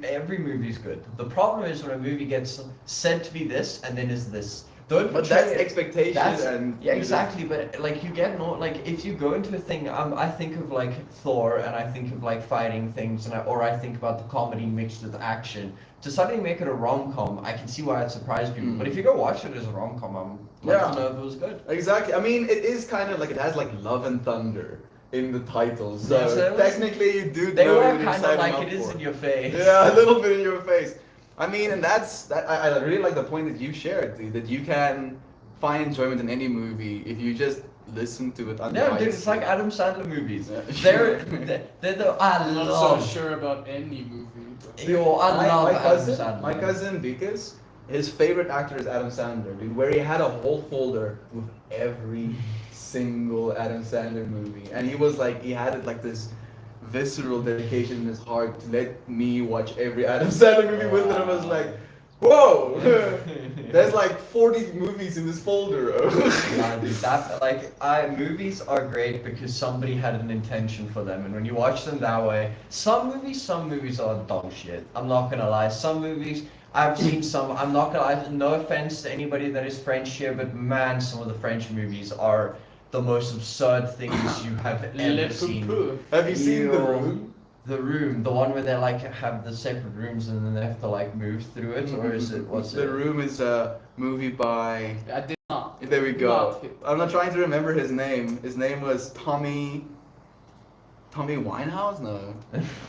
every movie's good. The problem is when a movie gets said to be this and then is this. Don't But portray that's it- expectation That's, and yeah, exactly. But like you get no like if you go into a thing, I think of like Thor and I think of like fighting things and or I think about the comedy mixed with action. To suddenly make it a rom-com, I can see why it surprised people. Mm. But if you go watch it as a rom-com, I'm like Yeah. to know if it was good. Exactly. I mean, it is kind of like it has like Love and Thunder in the title, so Yeah, so it was- technically you do They know were what you're kind of signing like up it is for. in your face. Yeah, a little bit in your face. I mean, and I really like the point that you shared, dude, that you can find enjoyment in any movie if you just listen to it. No, dude, it's like Adam Sandler movies. Yeah. They're the I I'm not love. so sure about any movie. But Yo, I love my Adam cousin, Sandler. my cousin Vikas, his favorite actor is Adam Sandler, dude. Where he had a whole folder with every single Adam Sandler movie, and he was like, he had it like this visceral dedication in his heart to let me watch every Adam Sandler movie with it. I was like, Whoa! There's like 40 movies in this folder. Nah, dude, movies are great because somebody had an intention for them, and when you watch them that way, some movies are dog shit. I'm not gonna lie. Some movies I've seen some. I'm not gonna lie. No offense to anybody that is French here, but man, some of the French movies are the most absurd things you have Le ever seen. Poupou. Have you seen The Ew. Room? The Room, the one where they like have the separate rooms and then they have to like move through it, or is it what's The it? Room is a movie by. I did not. There we go. Not hit. I'm not trying to remember his name. His name was Tommy. Tommy Winehouse? No.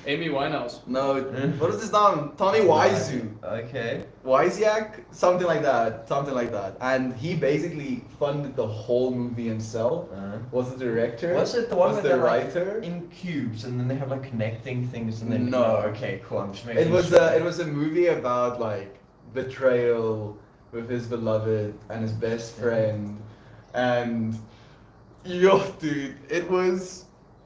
Amy Winehouse. No. What is his name? Tommy Wiseau. Okay. Wysiak? Something like that. Something like that. And he basically funded the whole movie himself. Was the director? Was it the one Was where the they're like writer? in cubes and then they have like connecting things and then No. okay, cool. I'm just making It was sure. it was a movie about like betrayal with his beloved and his best friend, and yo, dude,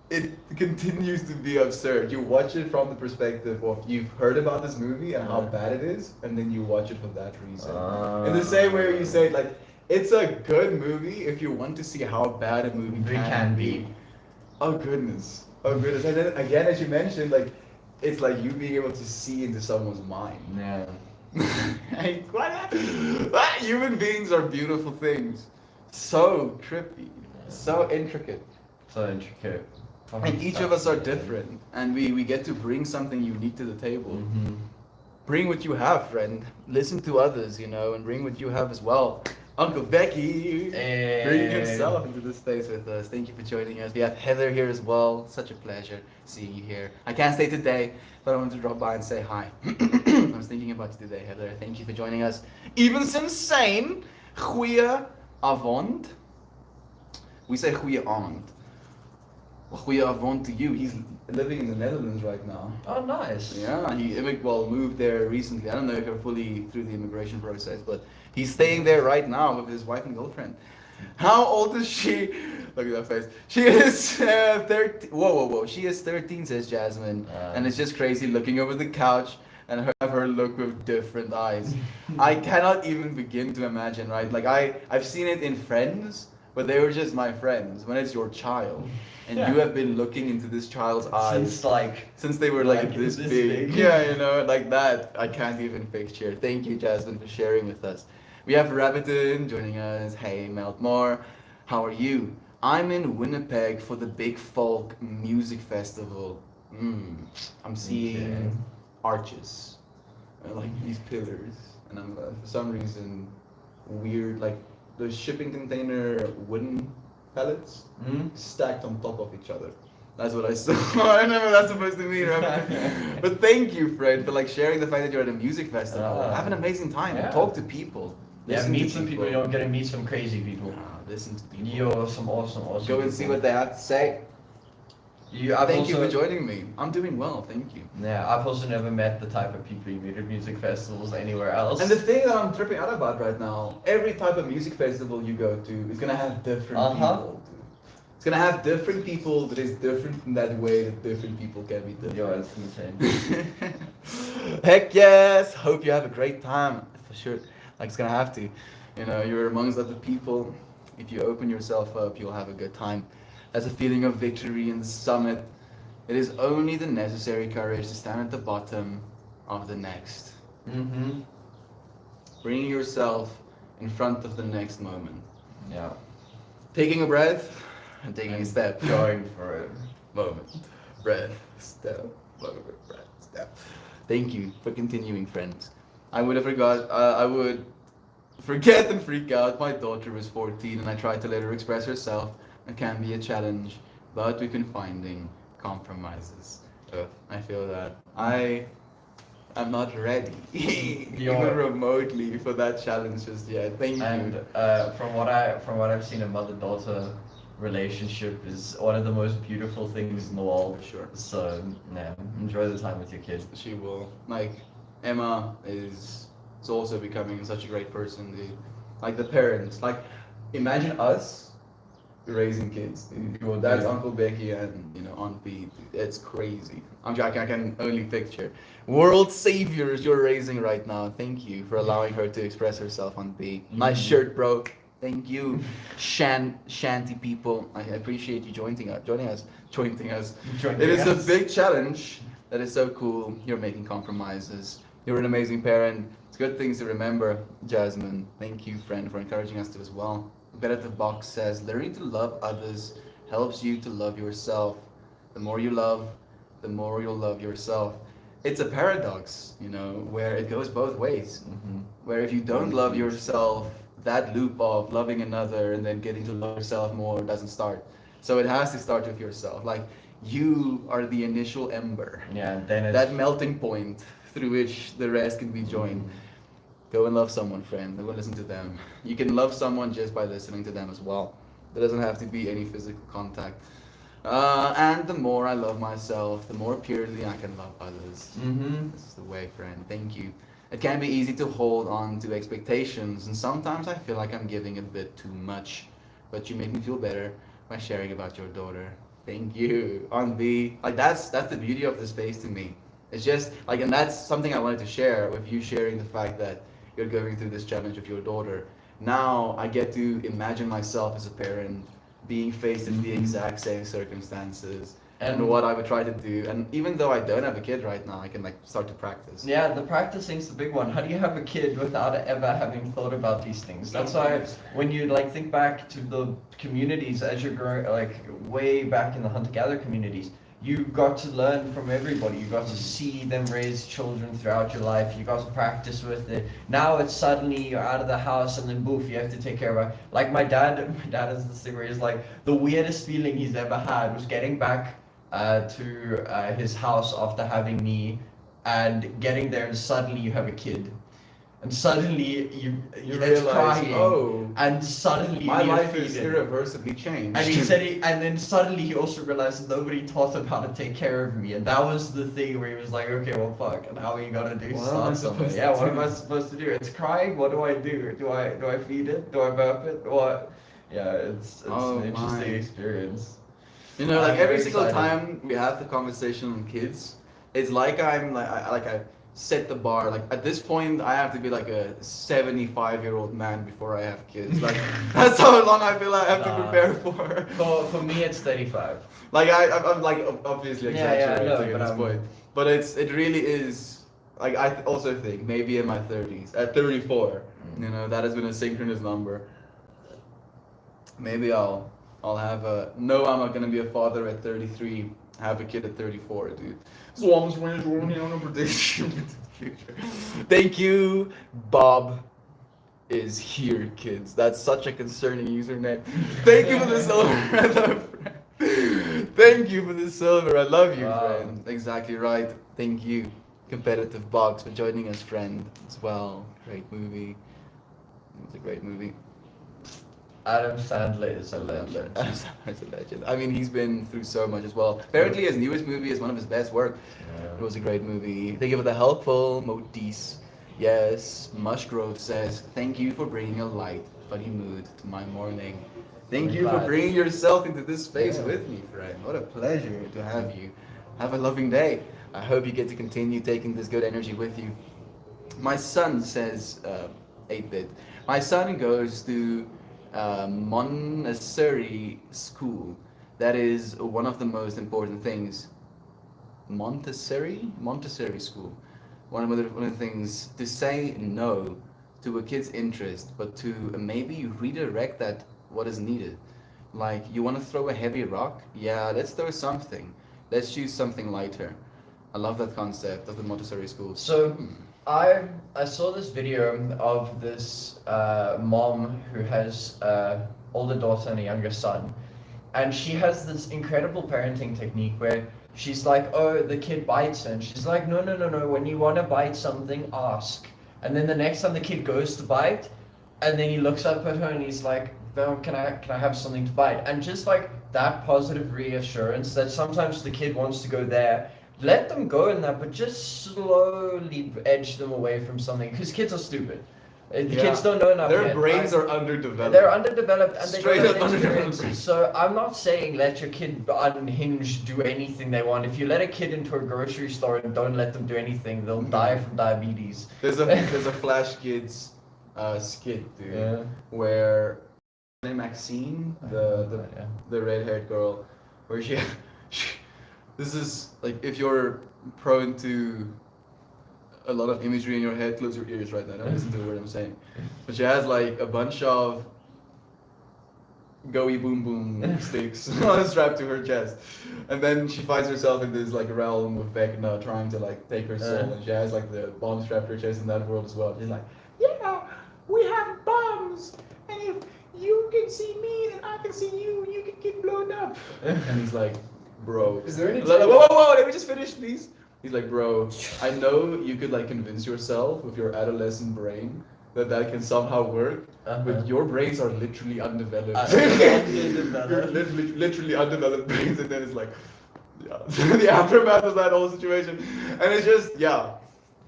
it continues to be absurd. You watch it from the perspective of you've heard about this movie and how bad it is, and then you watch it for that reason. In the same way you say like it's a good movie if you want to see how bad a movie It can be. Oh goodness. Oh goodness. And then again, as you mentioned, like it's like you being able to see into someone's mind. Yeah. Like, what? Human beings are beautiful things. So trippy. So intricate. So intricate. And each of us are different. And we get to bring something unique to the table. Mm-hmm. Bring what you have, friend. Listen to others, you know, and bring what you have as well. Uncle Becky bringing himself into the space with us. Thank you for joining us. We have Heather here as well. Such a pleasure seeing you here. I can't stay today, but I wanted to drop by and say hi. I was thinking about you today, Heather. Thank you for joining us. Even Insane. Goeie avond. We say goeie avond. Well, goeie avond to you. He's living in the Netherlands right now. Oh, nice. Yeah, he moved there recently. I don't know if you're fully through the immigration process, but he's staying there right now with his wife and girlfriend. How old is she? Look at that face. She is 13. Whoa. She is 13, says Jasmine. And it's just crazy looking over the couch and have her look with different eyes. I cannot even begin to imagine, right? Like I've seen it in Friends, but they were just my friends. When it's your child, and you have been looking into this child's eyes since they were like this big. Yeah, you know, like that. I can't even picture. Thank you, Jasmine, for sharing with us. We have Rabbiton joining us. Hey, Meltmore. How are you? I'm in Winnipeg for the Big Folk Music Festival. I'm seeing arches, like these pillars, and I'm for some reason weird, like those shipping container wooden pallets stacked on top of each other. That's what I saw. I don't know what that's supposed to mean, right? But thank you, Fred, for like sharing the fact that you're at a music festival. Have an amazing time. Yeah. Talk to people. Yeah, Listen meet to some people. You don't get to meet some crazy people. Listen to people. You're some awesome Go and see what they have to say. I've Thank you also- for joining me. I'm doing well, thank you. Yeah, I've also never met the type of people you meet at music festivals anywhere else. And the thing that I'm tripping out about right now, every type of music festival you go to is gonna have different people. It's gonna have different people that is different in that way that different people can be different. Yo, it's insane. Heck yes! Hope you have a great time. For sure. Like it's gonna have to. You know, you're amongst other people. If you open yourself up, you'll have a good time. As a feeling of victory in the summit, it is only the necessary courage to stand at the bottom of the next. Mm-hmm. Bringing yourself in front of the next moment. Yeah. Taking a breath and taking a step. Going for it. Moment, breath, step, moment, breath, step. Thank you for continuing, friends. I would forget and freak out. My daughter was 14 and I tried to let her express herself. It can be a challenge, but we've been finding compromises. I feel that I am not ready, even remotely, for that challenge just yet. Thank you. And from what I've seen, a mother-daughter relationship is one of the most beautiful things in the world. For sure. So yeah, enjoy the time with your kid. She will. Like Emma is also becoming such a great person, dude. Like the parents. Like imagine us raising kids. Dude. Good, That's dude. Uncle Becky and Aunt B. It's crazy. I can only picture. World saviors you're raising right now. Thank you for allowing her to express herself, Aunt B. Nice shirt, bro. Thank you, Shanty people. I appreciate you joining us. Joining us. It is a big challenge. That is so cool. You're making compromises. You're an amazing parent. It's good things to remember, Jasmine. Thank you, friend, for encouraging us to as well. Competitive Box says, learning to love others helps you to love yourself. The more you love, the more you'll love yourself. It's a paradox, where it goes both ways. Mm-hmm. Where if you don't love yourself, that loop of loving another and then getting to love yourself more doesn't start. So it has to start with yourself. Like, you are the initial ember, Yeah, then it's that melting point through which the rest can be joined. Go and love someone, friend. Go and listen to them. You can love someone just by listening to them as well. There doesn't have to be any physical contact. And the more I love myself, the more purely I can love others. Mm-hmm. This is the way, friend. Thank you. It can be easy to hold on to expectations, and sometimes I feel like I'm giving a bit too much. But you make me feel better by sharing about your daughter. Thank you, Aunt B. Like that's the beauty of the space to me. It's just like, and that's something I wanted to share with you, sharing the fact that you're going through this challenge with your daughter. Now I get to imagine myself as a parent being faced with the exact same circumstances and what I would try to do. And even though I don't have a kid right now, I can start to practice. Yeah, the practicing's the big one. How do you have a kid without ever having thought about these things? That's why when you think back to the communities as you're growing, way back in the hunter-gatherer communities, you got to learn from everybody. You got to see them raise children throughout your life. You got to practice with it. Now it's suddenly you're out of the house and then boof, you have to take care of it. Like my dad has this thing where he's like, the weirdest feeling he's ever had was getting back to his house after having me and getting there and suddenly you have a kid. And suddenly you it's realize, crying, oh, and suddenly my you life feed is it. irreversibly changed. And he said, and then suddenly he also realized nobody taught him how to take care of me, and that was the thing where he was like, okay, well, fuck, and how are you gonna do? What am I Start something. supposed Yeah, to what do? am I supposed to do? It's crying. What do I do? Do I feed it? Do I burp it? What? Yeah, it's Oh, an interesting my. experience. like I'm every very single excited. time we have the conversation on kids, it's like I set the bar. Like at this point, I have to be like a 75-year-old man before I have kids. Like that's how long I feel I have to Nah. prepare for. For me, it's 35. Like I'm like obviously Yeah, yeah, I exaggerating know, at but this I'm- point, but it really is. Like I also think maybe in my 30s, at 34, that has been a synchronous number. Maybe I'll have a no. I'm not gonna be a father at 33. Have a kid at 34, dude. So I'm just running on a prediction into the future. Thank you, Bob. Is here, kids. That's such a concerning username. Thank you for the silver. I love friend. Thank you for the silver. I love you, Wow. friend. Exactly right. Thank you, Competitive Box, for joining us, friend, as well. Great movie. It was a great movie. Adam Sandler is a legend. Adam Sandler's a legend. I mean, he's been through so much as well. Apparently, his newest movie is one of his best work. It was a great movie. Thank you for the helpful Motis. Yes, Mushgrove says, thank you for bringing a light, funny mood to my morning. Thank you for Glad. bringing yourself into this space Yeah. with me, friend. What a pleasure to have you. Have a loving day. I hope you get to continue taking this good energy with you. My son says, 8-bit. My son goes to Montessori school. That is one of the most important things. Montessori school. One of the things to say no to a kid's interest, but to maybe redirect that what is needed. Like you want to throw a heavy rock? Yeah, let's throw something. Let's choose something lighter. I love that concept of the Montessori school. So I saw this video of this mom who has older daughter and a younger son, and she has this incredible parenting technique where she's like, oh, the kid bites her, and she's like, no, when you want to bite something, ask. And then the next time the kid goes to bite, and then he looks up at her and he's like, no, can I have something to bite? And just like that positive reassurance that sometimes the kid wants to go there, let them go in that, but just slowly edge them away from something, because kids are stupid. The Yeah. kids don't know enough Their yet. brains are underdeveloped. They're underdeveloped and they Straight don't up have experience. underdeveloped. So I'm not saying let your kid unhinged do anything they want. If you let a kid into a grocery store and don't let them do anything, they'll die from diabetes. There's a Flash Kids skit, dude, Yeah. where Maxine, the red-haired girl, where she this is like if you're prone to a lot of imagery in your head, close your ears right now. Don't listen to what I'm saying. But she has like a bunch of goey boom boom sticks strapped to her chest, and then she finds herself in this like realm with Vecna trying to like take her soul, and she has like the bomb strapped to her chest in that world as well. She's like, yeah, we have bombs, and if you can see me, then I can see you, and you can get blown up. And he's like, bro, Is there any whoa, whoa, whoa, let me just finish, please. He's like, bro, I know you could like convince yourself with your adolescent brain that can somehow work, but your brains are literally undeveloped. You're literally undeveloped brains, and then it's like, yeah, the aftermath of that whole situation, and it's just, yeah,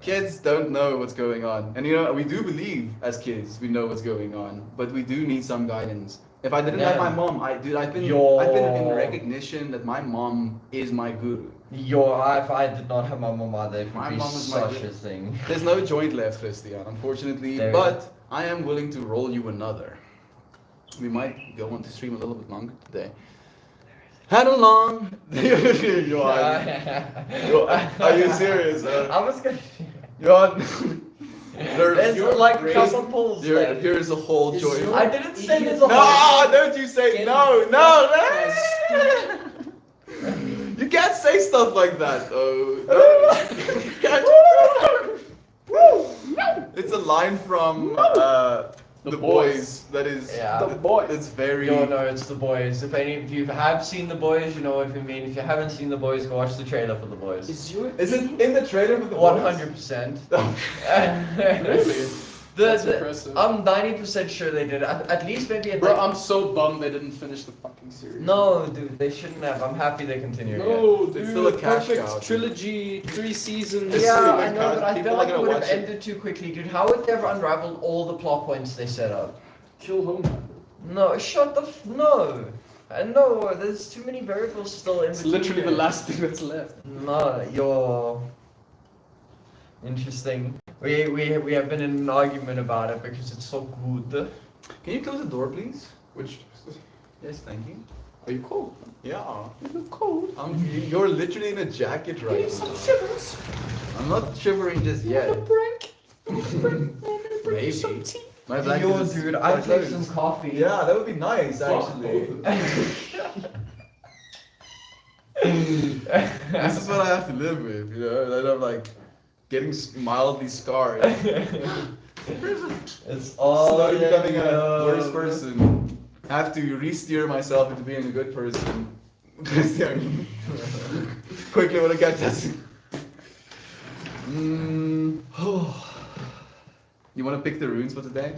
kids don't know what's going on, and you know we do believe as kids we know what's going on, but we do need some guidance. If I didn't have my mom, I've been in recognition that my mom is my guru. If I did not have my mom either, it would My be mom is my such guru. a thing. There's no joint left, Christian, unfortunately, There but I am willing to roll you another. We might go on to stream a little bit longer today. How long? You are you serious? I was gonna. There's There's like a couple pulls left. here's a whole Is joint. your- I didn't say there's a No, whole. don't you say Getting no. You can't say stuff like that. It's a line from The Boys. That is. Yeah. The Boys. It's very. No, it's The Boys. If any of you have seen The Boys, you know what I mean. If you haven't seen The Boys, go watch the trailer for The Boys. Is your Is it in the trailer for The Boys? 100%. Really? That's The, impressive. I'm 90% sure they did. At least maybe at Bro, like, I'm so bummed they didn't finish the fucking series. No, dude, they shouldn't have. I'm happy they continue. No, It's dude, still a cash perfect cow, dude. trilogy, 3 seasons. It's Yeah, still I a know, cash- but I people feel are like it gonna would have watch it. ended too quickly, dude. How would they ever unravel all the plot points they set up? Kill Homelander. No, shut the no. And no, there's too many variables still in It's between literally the there. last thing that's left. No, you're interesting. We have been in an argument about it because it's so good. Can you close the door, please? Which Yes, thank you. are you cold? Yeah. You look cold. You're literally in a jacket right Need some now. shivers. I'm not shivering just Want a yet. break? Want a break? Want me to bring you some Maybe. tea? My blanket Yo, is dude, quite I take close. some coffee. Yeah, that would be nice, Fuck actually. both of This is what I have to live with, you know. That I'm like getting mildly scarred. It's all Slowly becoming a love. worse person. I have to re-steer myself into being a good person. Christian. Quickly, want to catch us. You want to pick the runes for today?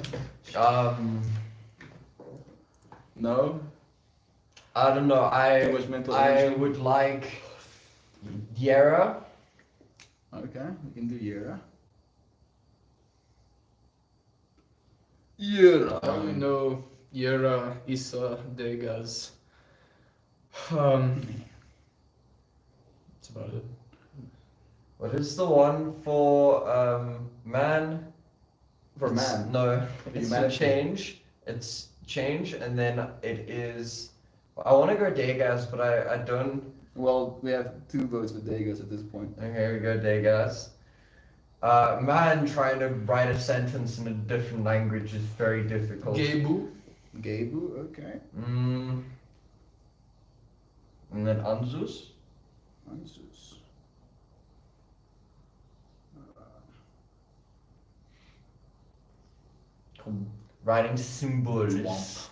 No? I don't know. Too much mental I energy? would like Yera. Okay, we can do Yera. Yera. I only know Yera, Issa, Degas. That's about it. What is the one for man? For It's- man. No, it's for Humanity. change. It's change, and then it is. I want to go Degas, but I don't. Well, we have 2 votes for Degas at this point. Okay, we go Degas. Man trying to write a sentence in a different language is very difficult. Gebu. Gebu, okay. And then Anzus. Answers. Writing symbols. Swamp.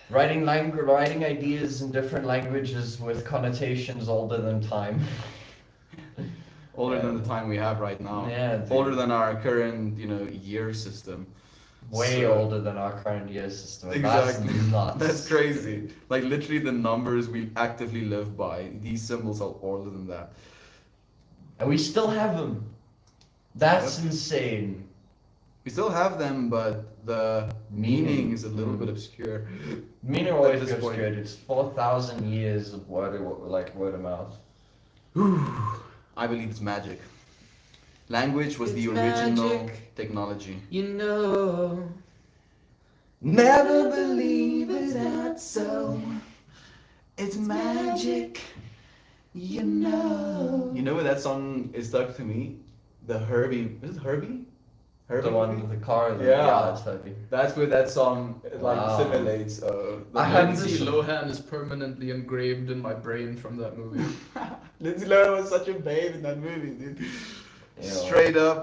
Writing ideas in different languages with connotations older than time. Older than the time we have right now. Yeah, dude. Older than our current, year system. Way So- older than our current year system. Exactly. That's nuts. That's crazy. Like literally the numbers we actively live by, these symbols are older than that. And we still have them. That's insane. We still have them, but the meaning is a little bit obscure. Meaning At always this goes point. good. It's 4,000 years of word of mouth. I believe it's magic. Language was the It's original magic. technology. You know. Never believe it's not so. It's magic. You know. You know where that song is stuck to me? The Herbie. Is it Herbie? Herbie The one movie? with the car. Yeah. It's heavy. That's where that song like Wow. simulates. I have Lindsay this- Lohan is permanently engraved in my brain from that movie. Lindsay Lohan was such a babe in that movie, dude. Yeah. Straight up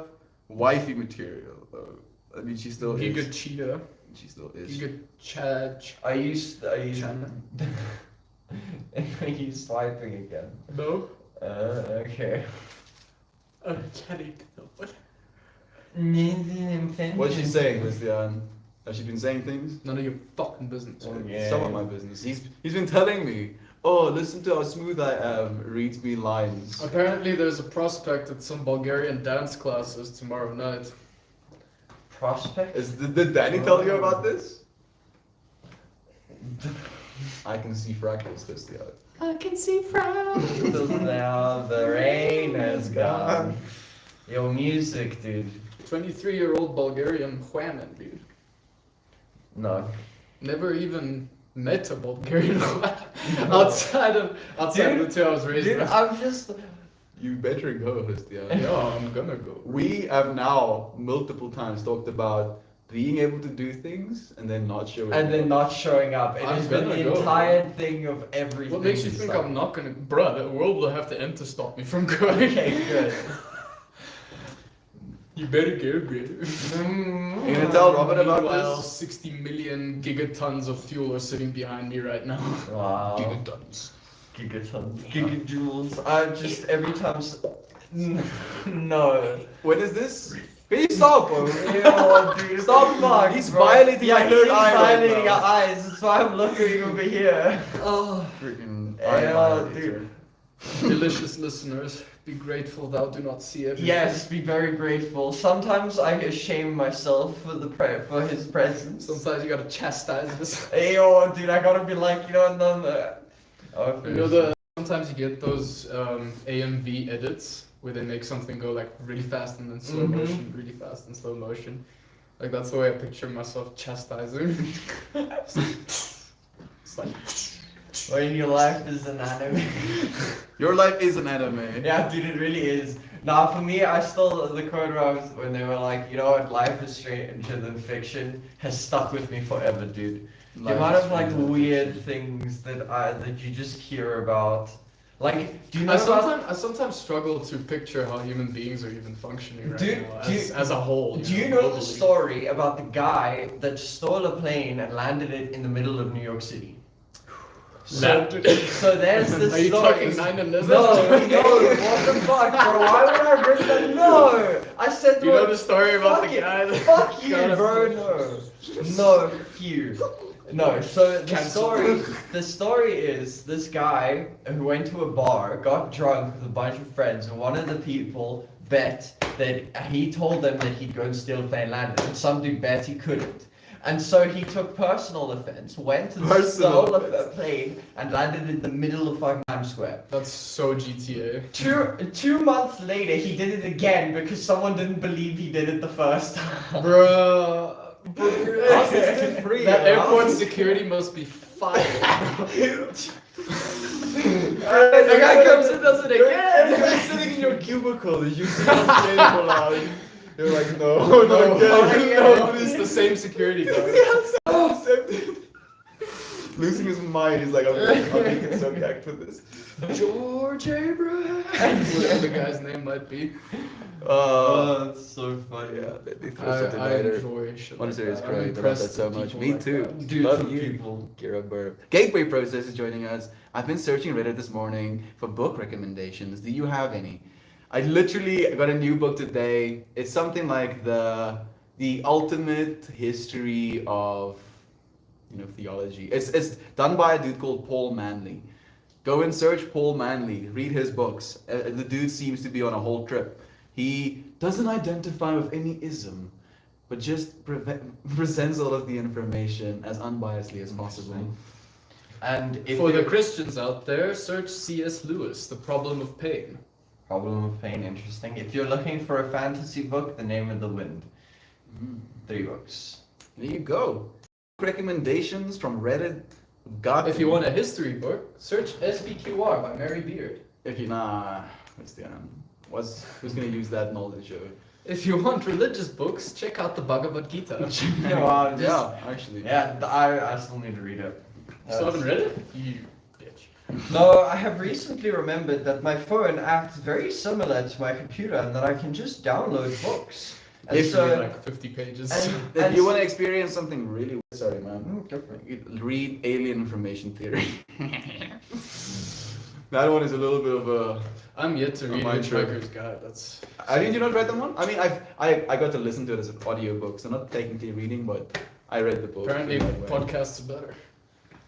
wifey material. I mean, she still Giga is. Cheetah. She still is. Giga Chad. I used. China. Are you swiping again? No? Okay. I'm kidding. What? What's she saying, Christian? Has she been saying things? None of your fucking business. Oh, man. yeah. Some of my business. He's been telling me, oh, listen to how smooth I am. Reads me lines. Apparently, there's a prospect at some Bulgarian dance classes tomorrow night. Prospect? Did Danny tell you about this? I can see fractals, Christian. I can see frowns. Till now the rain has gone. Your music, dude. 23-year-old Bulgarian Juanan, dude. No. Never even met a Bulgarian outside of the two I was raised Dude, with. I'm just. You better go, Christian. Yeah, I'm gonna go. We have now multiple times talked about being able to do things and then not showing And then up. not showing up. It I'm has been gonna the go. entire thing of everything. What makes you It's think like- I'm not gonna? Bruh, the world will have to end to stop me from going. Okay, good. You better go, bro. You gonna tell Robert about Meanwhile, this? 60 million gigatons of fuel are sitting behind me right now. Wow. Gigatons. Gigatons. Gigajoules. I just every time. No. When is this? Can you stop, bro? Ew, dude, Stop, fuck, he's bro. violating yeah, my third he's eye right violating now. your eyes. That's why I'm looking over here. Oh. Freaking Yeah, dude. Delicious listeners, be grateful thou do not see everything. Yes, be very grateful. Sometimes I shame myself for for his presence. Sometimes you gotta chastise this. Yo, dude, I gotta be like, no. Oh, You know sometimes you get those AMV edits where they make something go like really fast and then slow Mhm. motion, really fast and slow motion. Like that's the way I picture myself chastising. It's like when your life is an anime. Your life is an anime. Yeah, dude, it really is. Nah, for me, I still the quote where I was, when they were like, you know what, life is stranger than fiction, has stuck with me forever, dude. The Life amount is of like stranger than weird fiction. things that you just hear about, like, do you know I about? sometimes struggle to picture how human beings are even functioning right Dude, now do as, you- as a whole. Do you know the globally. story about the guy that stole a plane and landed it in the middle of New York City? So, so there's this Are you story. talking 9/11? No, what the fuck, bro? Why would I bring that? No, I said Do you know the story about fuck the it. guy that Fuck you, got a- bro. No, you. No. So the story is this guy who went to a bar, got drunk with a bunch of friends, and one of the people bet that he told them that he'd go and steal a plane, landed, and some dude bet he couldn't. And so he took personal offense, went and Personal stole a offense. plane, and landed in the middle of fucking Times Square. That's so GTA. 2 months later, he did it again because someone didn't believe he did it the first time. Bruh. How's this still free? That How? airport security must be fired. The guy comes and does it You're again. sitting in your cubicle. You see the plane pull out. You're like, no, no, No, it's the same security guard. Losing his mind. He's like, I'm making subject for this. George Abraham. Whatever the guy's name might be. That's so funny. Yeah, they throw something I later. enjoy shit What like a serious that. I'm great. I love that impressed so with much. people Me like too. that. Dude, Love some you, people. Kira Burr. Gateway Process is joining us. I've been searching Reddit this morning for book recommendations. Do you have any? I literally got a new book today. It's something like the ultimate history of theology. It's done by a dude called Paul Manley. Go and search Paul Manley. Read his books. The dude seems to be on a whole trip. He doesn't identify with any ism. but just presents all of the information as unbiasedly as possible. And if For the you- Christians out there, search C.S. Lewis, The Problem of Pain. Problem of Pain, interesting. If you're looking for a fantasy book, The Name of the Wind. 3 books. There you go. Recommendations from Reddit. Got If you want a history book, search SBQR by Mary Beard. If you who's gonna use that knowledge? If you want religious books, check out the Bhagavad Gita. Well, Yeah, actually. Yeah, I still need to read it. Still haven't read it? You bitch. No, I have recently remembered that my phone acts very similar to my computer and that I can just download books. And If so, Like 50 pages. If you want to experience something really sorry, man. Go for it. You read Alien Information Theory. That one is a little bit of a. I'm yet to read my trip. Hitchhiker's Guide. That's. Did you not read that one? I mean, I got to listen to it as an audiobook, so not technically reading, but I read the book. Apparently, in that way. podcasts are better.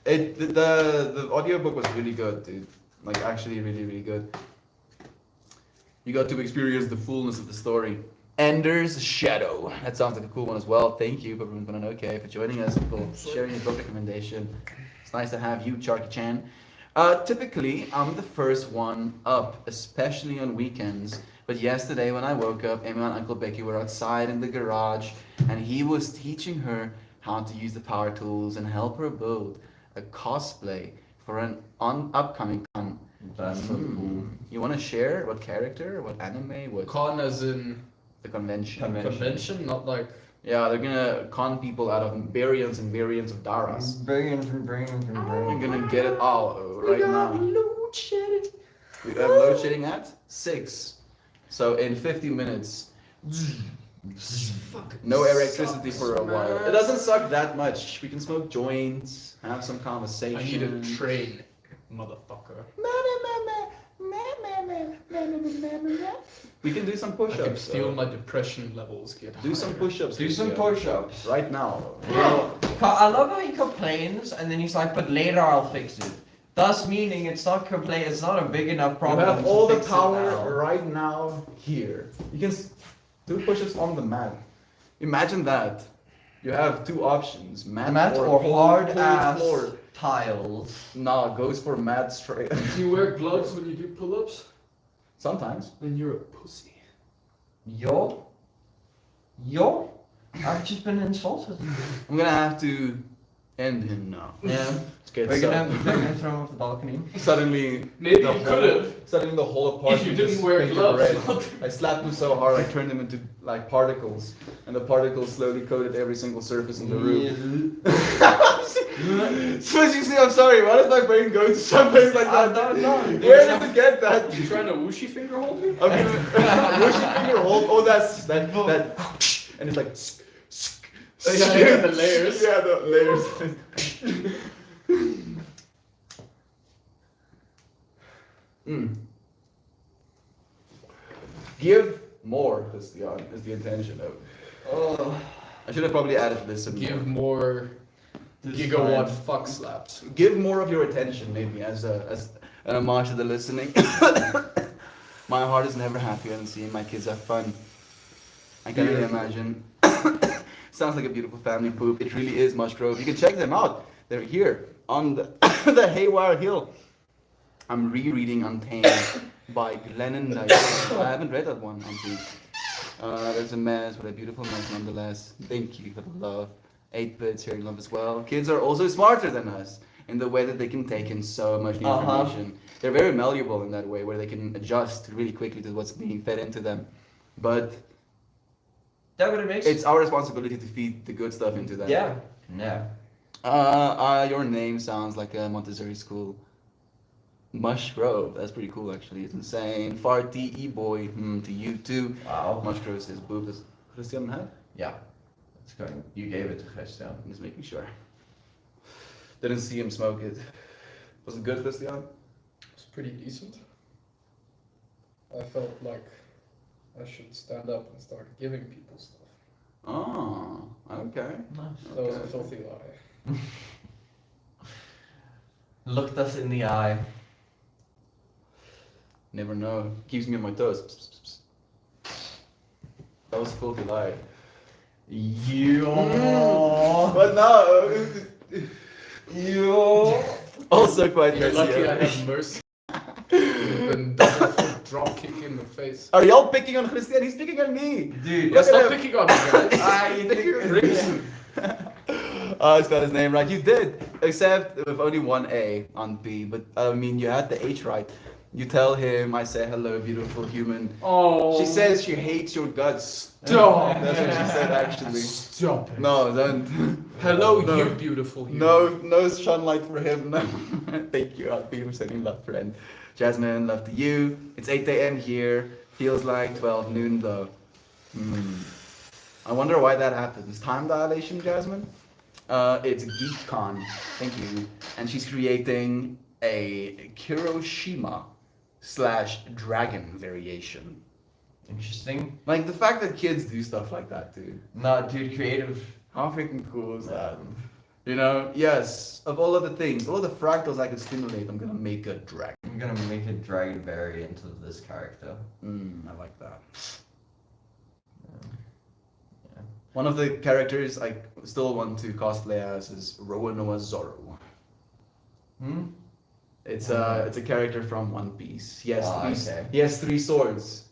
The audiobook was really good, dude. Like actually really, really good. You got to experience the fullness of the story. Ender's Shadow. That sounds like a cool one as well. Thank you, Peppermint Bananoke, for joining us and for sharing your book recommendation. It's nice to have you, Charky-chan. Typically, I'm the first one up, especially on weekends. But yesterday when I woke up, Emma and Uncle Becky were outside in the garage, and he was teaching her how to use the power tools and help her build a cosplay for an upcoming con. That's so cool. You want to share what character, what anime, what Con as in the convention? convention, not like. Yeah, they're gonna con people out of variants and variants of Daras. Brilliant. I'm gonna get it all right now. We have load shedding at 6. So in 50 minutes, no electricity for a while. It doesn't suck that much. We can smoke joints, have some conversation. I need a train, motherfucker. We can do some I can push-ups. feel my depression levels get Do some higher. push-ups. Do some Christian. push-ups. Right now. I love how he complains and then he's like, but later I'll fix it. Thus meaning it's not it's not a big enough You problem. have to all the fix it power now. right now here. You can do push-ups on the mat. Imagine that. You have 2 options: mat, or cold- hard cold ass floor. tiles. Nah, goes for mat straight. Do you wear gloves when you do pull-ups? Sometimes. Then you're a pussy. Yo, I've just been insulted. I'm gonna have to end him now. Yeah, It's good. we're So, gonna throw him off the balcony. suddenly, Maybe the you whole- could've. Suddenly, the whole apartment. If you didn't just wear painted gloves. red. I slapped him so hard, I turned him into like particles, and the particles slowly coated every single surface in the room. So as you see, I'm sorry. Why does my brain go to some place like I that? don't know. Where did it get that? You trying to whooshy finger hold me? I'm gonna where's your finger hold? Oh, that's that, and it's like. Yeah, the layers. Yeah, the layers. Give more, Christian, is the intention of. Oh, I should have probably added this. In Give more this gigawatt time. fuck slaps. Give more of your attention, maybe as an homage to the listening. My heart is never happier than seeing my kids have fun. I can really imagine. Sounds like a beautiful family poop. It really is, Mushgrove. You can check them out. They're here on the the Haywire Hill. I'm rereading Untamed by Glennon Dyson. I haven't read that one, Auntie. There's a mess, but a beautiful mess nonetheless. Thank you for the love. 8-bits hearing love as well. Kids are also smarter than us in the way that they can take in so much new information. They're very malleable in that way, where they can adjust really quickly to what's being fed into them. But That what it makes. it's our responsibility to feed the good stuff into them. Yeah. Yeah. Your name sounds like a Montessori school. Mushgrove, that's pretty cool actually. It's insane. Farty E-boy, to you too. Wow. Mushgrove says boob. Does Christian have? Yeah. It's going. You gave it to Christian. I'm just making sure. Didn't see him smoke it. Was it good, Christian? It's pretty decent. I felt like I should stand up and start giving people stuff. Oh, okay. That was a filthy lie. Looked us in the eye. Never know. Keeps me on my toes. That was a filthy lie. Yo. But no. Yo. Also quite You're lucky I messy. have mercy. And double foot drop kick in the face. Are y'all picking on Christian? He's picking on me. Dude, Look Yeah, at stop him. picking on me, guys. I think Oh, it's got his name right. You did, except with only one A on B. But I mean, you had the H right. You tell him, I say hello, beautiful human. Oh. She says she hates your guts. Stop. That's what she said actually. Stop it. No, don't. Hello, No. you beautiful human. No sunlight for him. No. Thank you, Alfie, for sending love, friend. Jasmine, love to you. It's 8 a.m. here. Feels like 12 noon though. I wonder why that happens. Time dilation, Jasmine? It's GeekCon. Thank you. And she's creating a Kiroshima / dragon variation. Interesting. Like the fact that kids do stuff like that, dude. No, dude, creative. How freaking cool is that? You know, yes, of all of the things, all of the fractals I could stimulate, I'm gonna make a dragon. I'm gonna make a dragon variant of this character. I like that. One of the characters I still want to cosplay as is Roanoa Zoro. Hmm? It's a character from One Piece. Okay. He has 3 swords.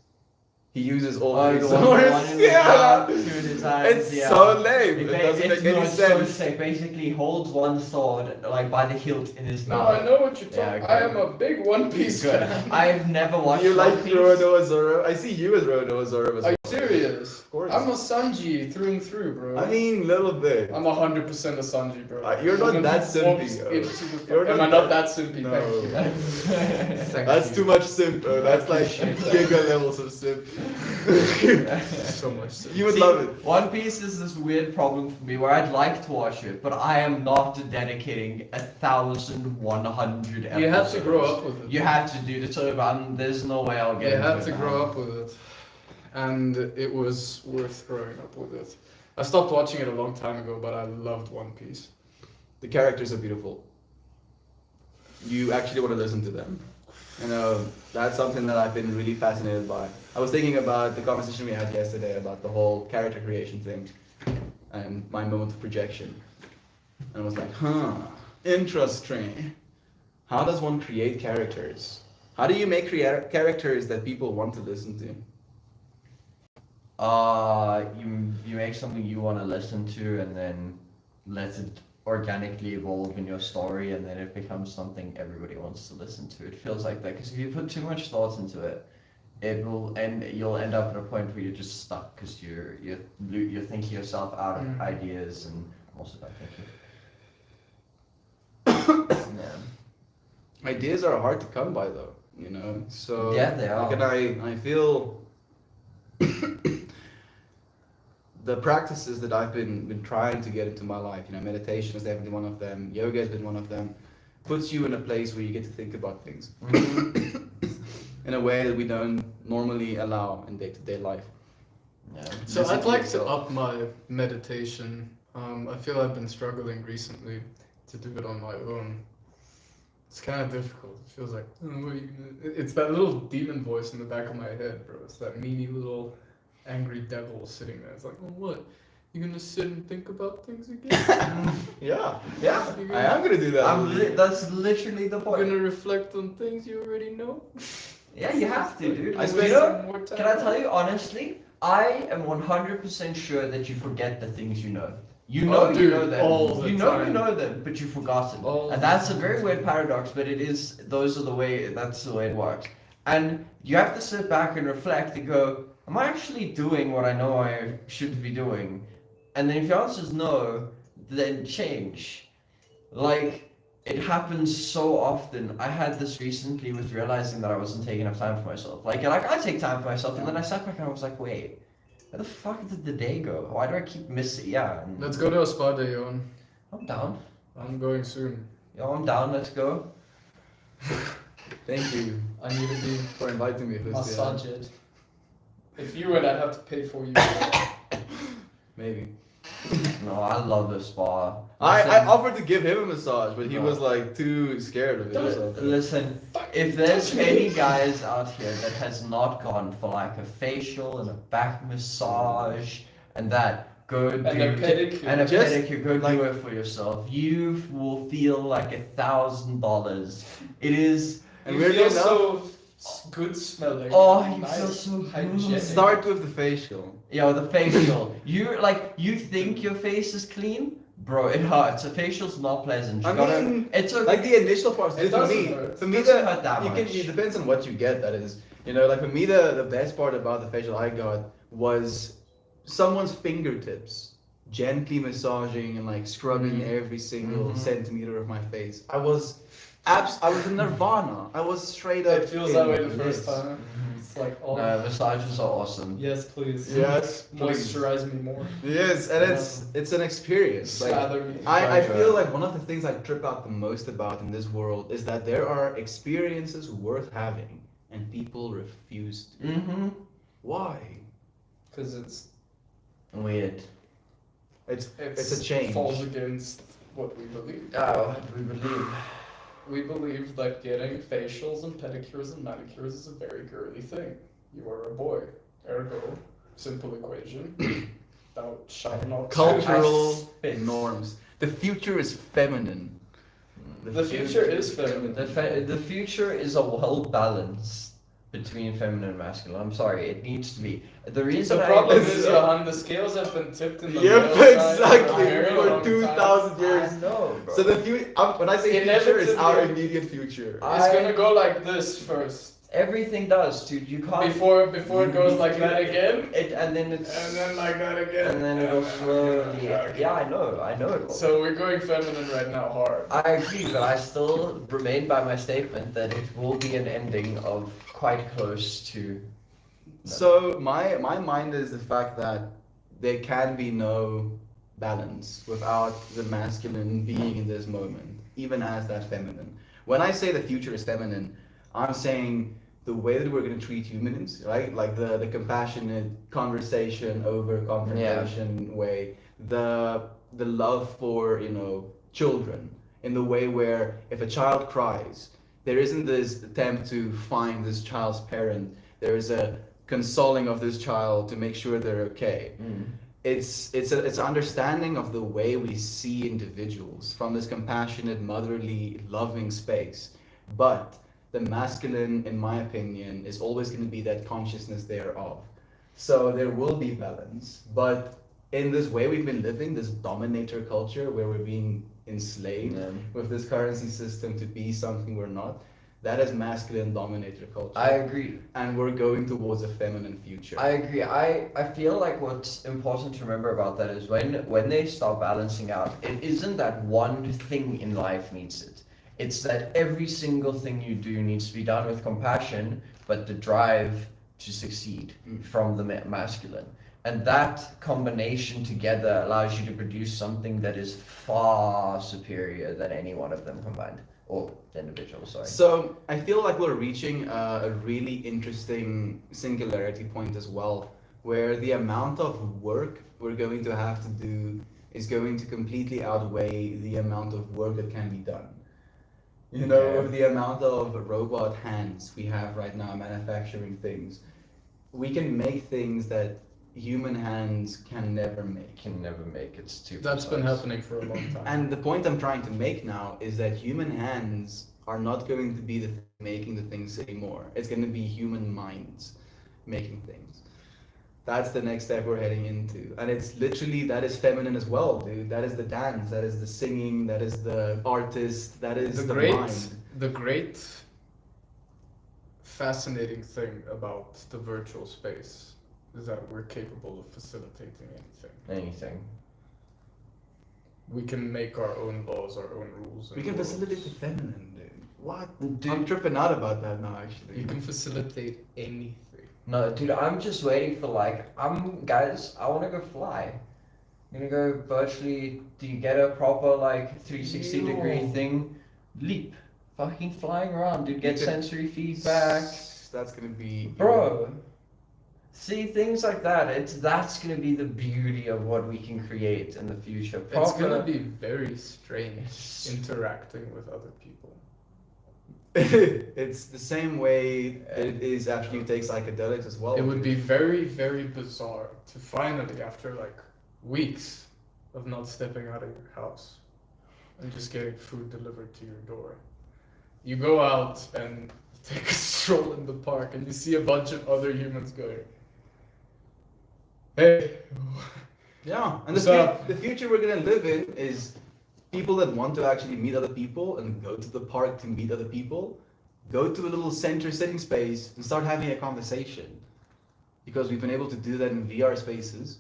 He uses all Oh, 3 the swords. one in the Yeah. mouth, two in his hands, It's yeah. so lame. It Ba- doesn't it's make any not so sense. sick. Basically, holds one sword like by the hilt in his No, mouth. I know what you're talking. Yeah, okay. I am a big One Piece Good. fan. I've never watched. You like One Piece. Roanoa Zoro? I see you as Roanoa Zoro as Are well. you serious? Of course. I'm a Sanji through and through, bro. I mean, little bit. I'm 100% a Sanji, bro. You're not When that he walks simpy, yo. into the- You're Am not I not that- that simpy? No. Thank you. Thank That's you. too much simp, bro. That's like appreciate that. giga levels of simp. So much simpy. You would See, love it. One Piece is this weird problem for me where I'd like to watch it, but I am not dedicating 1,100 episodes. You have to grow up with it. You have to do the so there's no way I'll get You into have it to now. grow up with it. And it was worth growing up with it. I stopped watching it a long time ago, but I loved One Piece. The characters are beautiful. You actually want to listen to them. You know, that's something that I've been really fascinated by. I was thinking about the conversation we had yesterday about the whole character creation thing and my moment of projection. And I was like, interesting. How does one create characters? How do you make characters that people want to listen to? You make something you want to listen to and then let it organically evolve in your story and then it becomes something everybody wants to listen to. It feels like that because if you put too much thought into it, you'll end up at a point where you're just stuck because you're thinking yourself out of ideas and I'm also not thinking. Yeah. Ideas are hard to come by though, you know? So Yeah, they are. Like, and I feel the practices that I've been trying to get into my life, you know, meditation is definitely one of them, yoga has been one of them, puts you in a place where you get to think about things in a way that we don't normally allow in day-to-day life. Yeah. So Listen I'd to like to yourself. up my meditation. I feel I've been struggling recently to do it on my own. It's kind of difficult. It feels like, what are you gonna... It's that little demon voice in the back of my head, bro. It's that meany little angry devil sitting there. It's like, oh, what? You gonna sit and think about things again? Yeah, You're I am gonna do that. That's literally the You're point. gonna reflect on things you already know? Yeah, you have to, dude. I You spent- know, More time. can I tell you honestly? I am 100% sure that you forget the things you know. You know Oh, you dude, know them. all the You know time. you know them, but you've forgotten. All And the that's a time. very weird paradox, but it is. That's the way it works. And you have to sit back and reflect and go, am I actually doing what I know I should be doing? And then if your answer is no, then change. Like, it happens so often. I had this recently with realizing that I wasn't taking enough time for myself. Like I take time for myself, and then I sat back and I was like, wait, where the fuck did the day go? Why do I keep missing? Yeah, and Let's go to a spa day, Johan. I'm down. I'm going soon. Yo, I'm down. Let's go. Thank you I need to be for inviting me, Christian. massaged. If you went, I'd have to pay for you. Maybe. No, I love the spa. I Listen- offered to give him a massage, but he No. was like too scared of it or something. Listen, if there's any guys out here that has not gone for like a facial and a back massage and that, Go do And a pedicure. And a Just pedicure. Go like- do it for yourself. You will feel like $1,000. It is. And you weirdly feel enough, so good smelling. Oh, and you nice, feel so good. hygienic. start with the facial. Yo, the facial. You think your face is clean? Bro, it hurts. A facial's not pleasant. You I gotta, mean, it's okay. like the initial parts. It For doesn't me, hurt. for me, Doesn't hurt that you much. can. It depends on what you get. That is, like for me, the best part about the facial I got was someone's fingertips gently massaging and like scrubbing every single Mhm. centimeter of my face. I was in nirvana. I was straight up. It feels in that way the bliss. first time. Mhm. It's like, oh, No, massages are awesome. yes, please. Yes, please. Moisturize me more. Yes, and it's an experience. Like, Slather me. I Right, feel right. like one of the things I trip out the most about in this world is that there are experiences worth having and people refuse to. Mm-hmm. Why? Because it's Weird. It's a change. falls against what we believe. Oh, we believe. We believe that getting facials and pedicures and manicures is a very girly thing. You are a boy, ergo, simple equation. Thou shalt not Cultural Spit. norms. The future is feminine. The future is feminine. The future is a well balance between feminine and masculine. I'm sorry, it needs to be. The reason The problem I is, Johan, the scales have been tipped in the Yep, male side exactly. a very For long 2,000 time. years. I know, bro. So the future, when I say future, it's our Inevitably- immediate future. It's gonna go like this first. Everything does, dude. You can't. Before it goes like that again, It and then it's. and then like that again. And then it'll slowly. Okay. Yeah, I know it will. So we're going feminine right now hard. I agree, but I still remain by my statement that it will be an ending of quite close to. So my mind is the fact that there can be no balance without the masculine being in this moment, even as that feminine. When I say the future is feminine, I'm saying the way that we're going to treat humans, right? Like the compassionate conversation over confrontation way, the love for, children in the way where if a child cries, there isn't this attempt to find this child's parent. There is a consoling of this child to make sure they're okay. It's an understanding of the way we see individuals from this compassionate, motherly, loving space. But the masculine, in my opinion, is always going to be that consciousness thereof. So there will be balance, but in this way we've been living, this dominator culture where we're being enslaved with this currency system to be something we're not, that is masculine dominator culture. I agree. And we're going towards a feminine future. I agree. I feel like what's important to remember about that is when they start balancing out, it isn't that one thing in life needs it. It's that every single thing you do needs to be done with compassion, but the drive to succeed from the masculine. And that combination together allows you to produce something that is far superior than any one of them combined. Or individual, sorry. So I feel like we're reaching a really interesting singularity point as well, where the amount of work we're going to have to do is going to completely outweigh the amount of work that can be done. With the amount of robot hands we have right now manufacturing things, we can make things that human hands can never make. Can never make it's too. That's been precise. happening for a long time. And the point I'm trying to make now is that human hands are not going to be the making the things anymore. It's going to be human minds making things. That's the next step we're heading into. And it's literally, that is feminine as well, dude. That is the dance, that is the singing, that is the artist, that is the mind. The great fascinating thing about the virtual space is that we're capable of facilitating anything. Anything. We can make our own laws, our own rules. We and can worlds. facilitate the feminine, dude. What? Dude. I'm tripping out about that now, actually. You can facilitate anything. No, dude, I'm just waiting for guys, I wanna go fly. I'm gonna go virtually, do you get a proper 360 degree Yo. thing? Leap. Fucking flying around, dude, get You could- sensory feedback. That's gonna be... Bro. See, things like that, that's gonna be the beauty of what we can create in the future. It's Proper- gonna be very strange interacting with other people. It's the same way that it is after you take psychedelics as well. It would be very, very bizarre to finally, after weeks of not stepping out of your house and just getting food delivered to your door. You go out and take a stroll in the park and you see a bunch of other humans going, hey, Yeah, and What's up? the future we're gonna live in is people that want to actually meet other people and go to the park to meet other people, go to a little center sitting space and start having a conversation. Because we've been able to do that in VR spaces.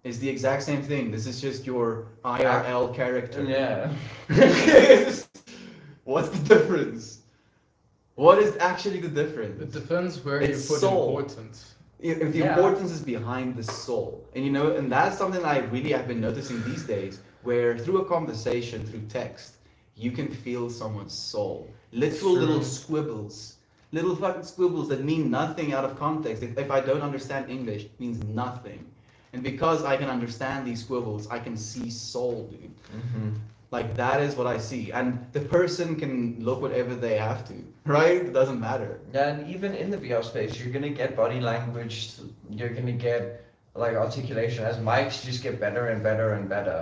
It's the exact same thing. This is just your IRL character. Yeah. What's the difference? What is actually the it difference? depends where It's you put soul. importance. If the Yeah. importance is behind the soul, and and that's something I really have been noticing these days, where through a conversation, through text, you can feel someone's soul. Literal True. little squibbles, little fucking squibbles that mean nothing out of context. If I don't understand English, it means nothing. And because I can understand these squibbles, I can see soul, dude. Mm-hmm. Like that is what I see, and the person can look whatever they have to, right? It doesn't matter. Yeah, and even in the VR space, you're gonna get body language. You're gonna get like articulation as mics just get better and better and better.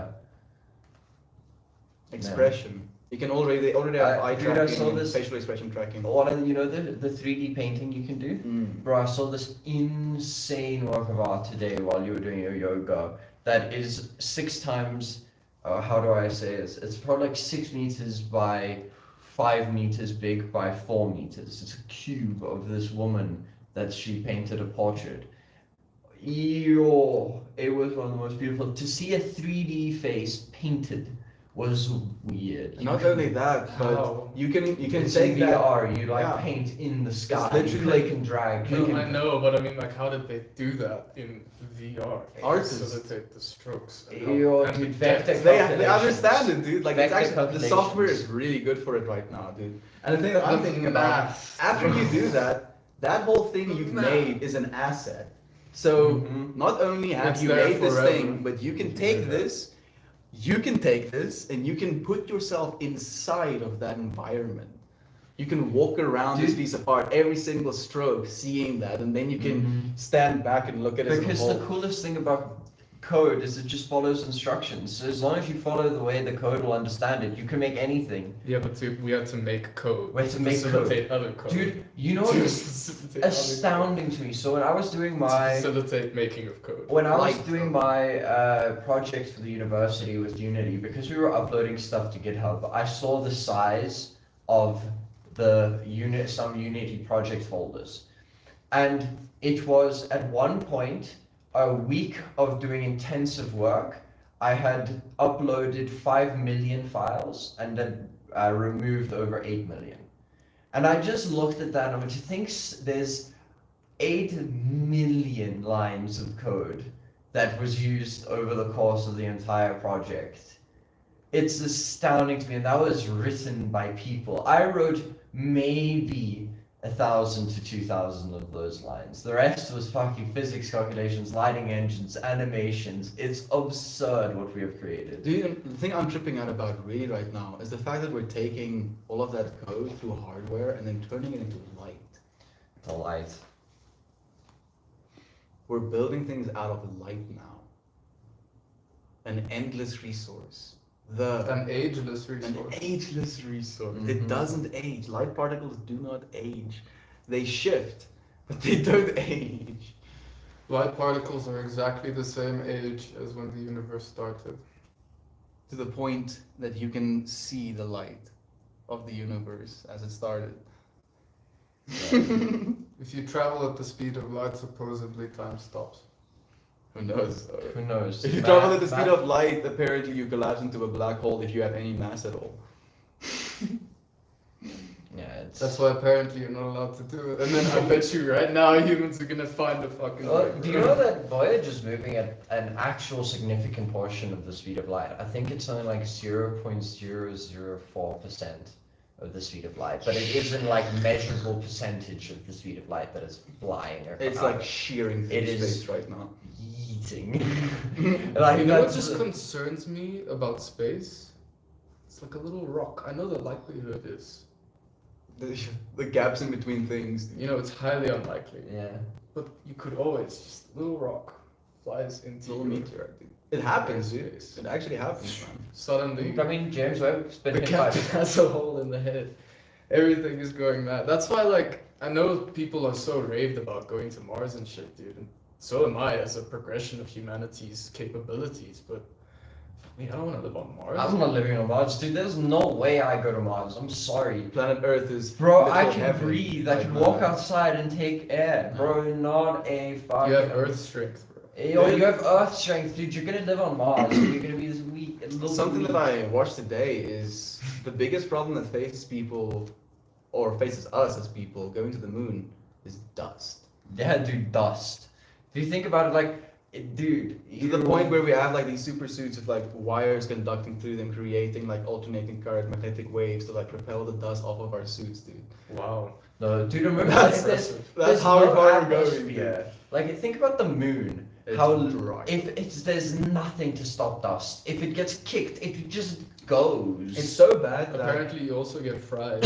Expression. You can already have eye Dude, I tracking, saw and this- facial expression tracking. One of the 3D painting you can do. Bro, I saw this insane work of art today while you were doing your yoga. That is 6 times. How do I say this? It's probably like 6 meters by 5 meters big by 4 meters. It's a cube of this woman that she painted a portrait. Yo, it was one of the most beautiful. To see a 3D face painted was weird. Not only that, but How? you can It's take in that. VR. You like Yeah. paint in the sky. literally You click and drag. Click No, I and know, but I mean, like, how did they do that in VR? Artists. Facilitate the strokes. and Yo, and dude, the vector depth. They understand it, dude. Like it's Vector actually the software is calculations. really good for it right now, dude. And the thing that I'm The thinking about, math. after you do that, that whole thing you've Math. made is an asset. So Mhm. not only have It's you there made this forever. thing, but you can take this, and you can put yourself inside of that environment. You can walk around this Dude. piece of art, every single stroke, seeing that, and then you can Mhm. stand back and look at it as a Because whole. the coolest thing about code is it just follows instructions. So as long as you follow the way the code will understand it, you can make anything. Yeah, but we had to make code. We had to make facilitate other code. Dude, you know what To is facilitate other astounding to me? So when I was doing code. To my facilitate making of code. when I was Like doing code. my project for the university with Unity, because we were uploading stuff to GitHub, I saw the size of some Unity project folders, and it was at one point a week of doing intensive work. I had uploaded 5 million files and then removed over 8 million. And I just looked at that and I went to think there's 8 million lines of code that was used over the course of the entire project. It's astounding to me, and that was written by people. I wrote maybe 1,000 to 2,000 of those lines. The rest was fucking physics calculations, lighting engines, animations. It's absurd what we have created. Dude, the thing I'm tripping out about really right now is the fact that we're taking all of that code through hardware and then turning it into light. The light. We're building things out of light now. An endless resource. An ageless An resource. ageless resource. Mhm. It doesn't age. Light particles do not age. They shift, but they don't age. Light particles are exactly the same age as when the universe started. To the point that you can see the light of the universe as it started. If you travel at the speed of light, supposedly time stops. Who knows? Who knows? If you travel at the speed of light, apparently you collapse into a black hole if you have any mass at all. Yeah, it's. That's why apparently you're not allowed to do it. And then I bet you right now humans are gonna find a fucking way. Do you know that Voyager is moving at an actual significant portion of the speed of light? I think it's only like 0.004% of the speed of light, but it isn't like measurable percentage of the speed of light that is flying. It's like shearing through It is- space right now. eating. Like You know what that's just concerns me about space? It's like a little rock. I know the likelihood is. The gaps in between things. You know, it's highly unlikely. yeah. But you could always just a little rock flies into Little your meteorite, dude. It happens, dude. space. It actually happens, man. Suddenly, I mean, James Webb's been the hit by. captain has a hole in the head. Everything is going mad. That's why, like, I know people are so raved about going to Mars and shit, dude. And so am I, as a progression of humanity's capabilities. But I mean, I don't want to live on Mars. I'm not living on Mars, dude. There's no way I go to Mars. I'm sorry. Planet Earth is. Bro, I literal can heaven breathe. I right can now. walk outside and take air. Bro, not a fucking. You have Earth strength, bro. You have Earth strength, dude. You're gonna live on Mars. You're gonna be this weak. Little Something weak. that I watched today is the biggest problem that faces people, or faces us as people, going to the moon is dust. Yeah, dude, dust. If you think about it, like, dude. To the point where we have like these super suits with like wires conducting through them, creating like alternating current magnetic waves to like propel the dust off of our suits, dude. Wow. No, dude, remember That's- like, there's, that's there's how no far we're going, atmosphere. Like, think about the moon. It's How dry. if it's there's nothing to stop dust. If it gets kicked, it just goes. It's so bad that Apparently, you also get fried.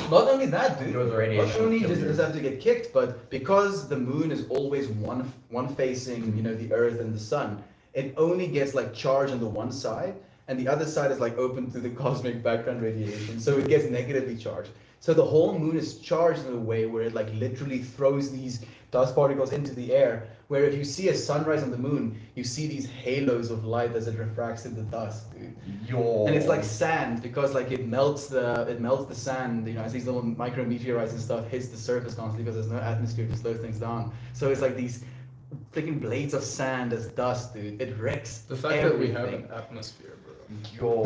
not only that, dude. It was Not radiation only killed does her. it have to get kicked, but because the moon is always one facing, you know, the Earth and the sun, it only gets like charged on the one side, and the other side is like open to the cosmic background radiation, so it gets negatively charged. So the whole moon is charged in a way where it like literally throws these dust particles into the air. Where if you see a sunrise on the moon, you see these halos of light as it refracts in the dust, dude. Yo. And it's like sand because like it melts the sand, you know, as these little micrometeorites and stuff hits the surface constantly because there's no atmosphere to slow things down. So it's like these freaking blades of sand as dust, dude. It wrecks The fact everything. that we have an atmosphere, bro. Yo.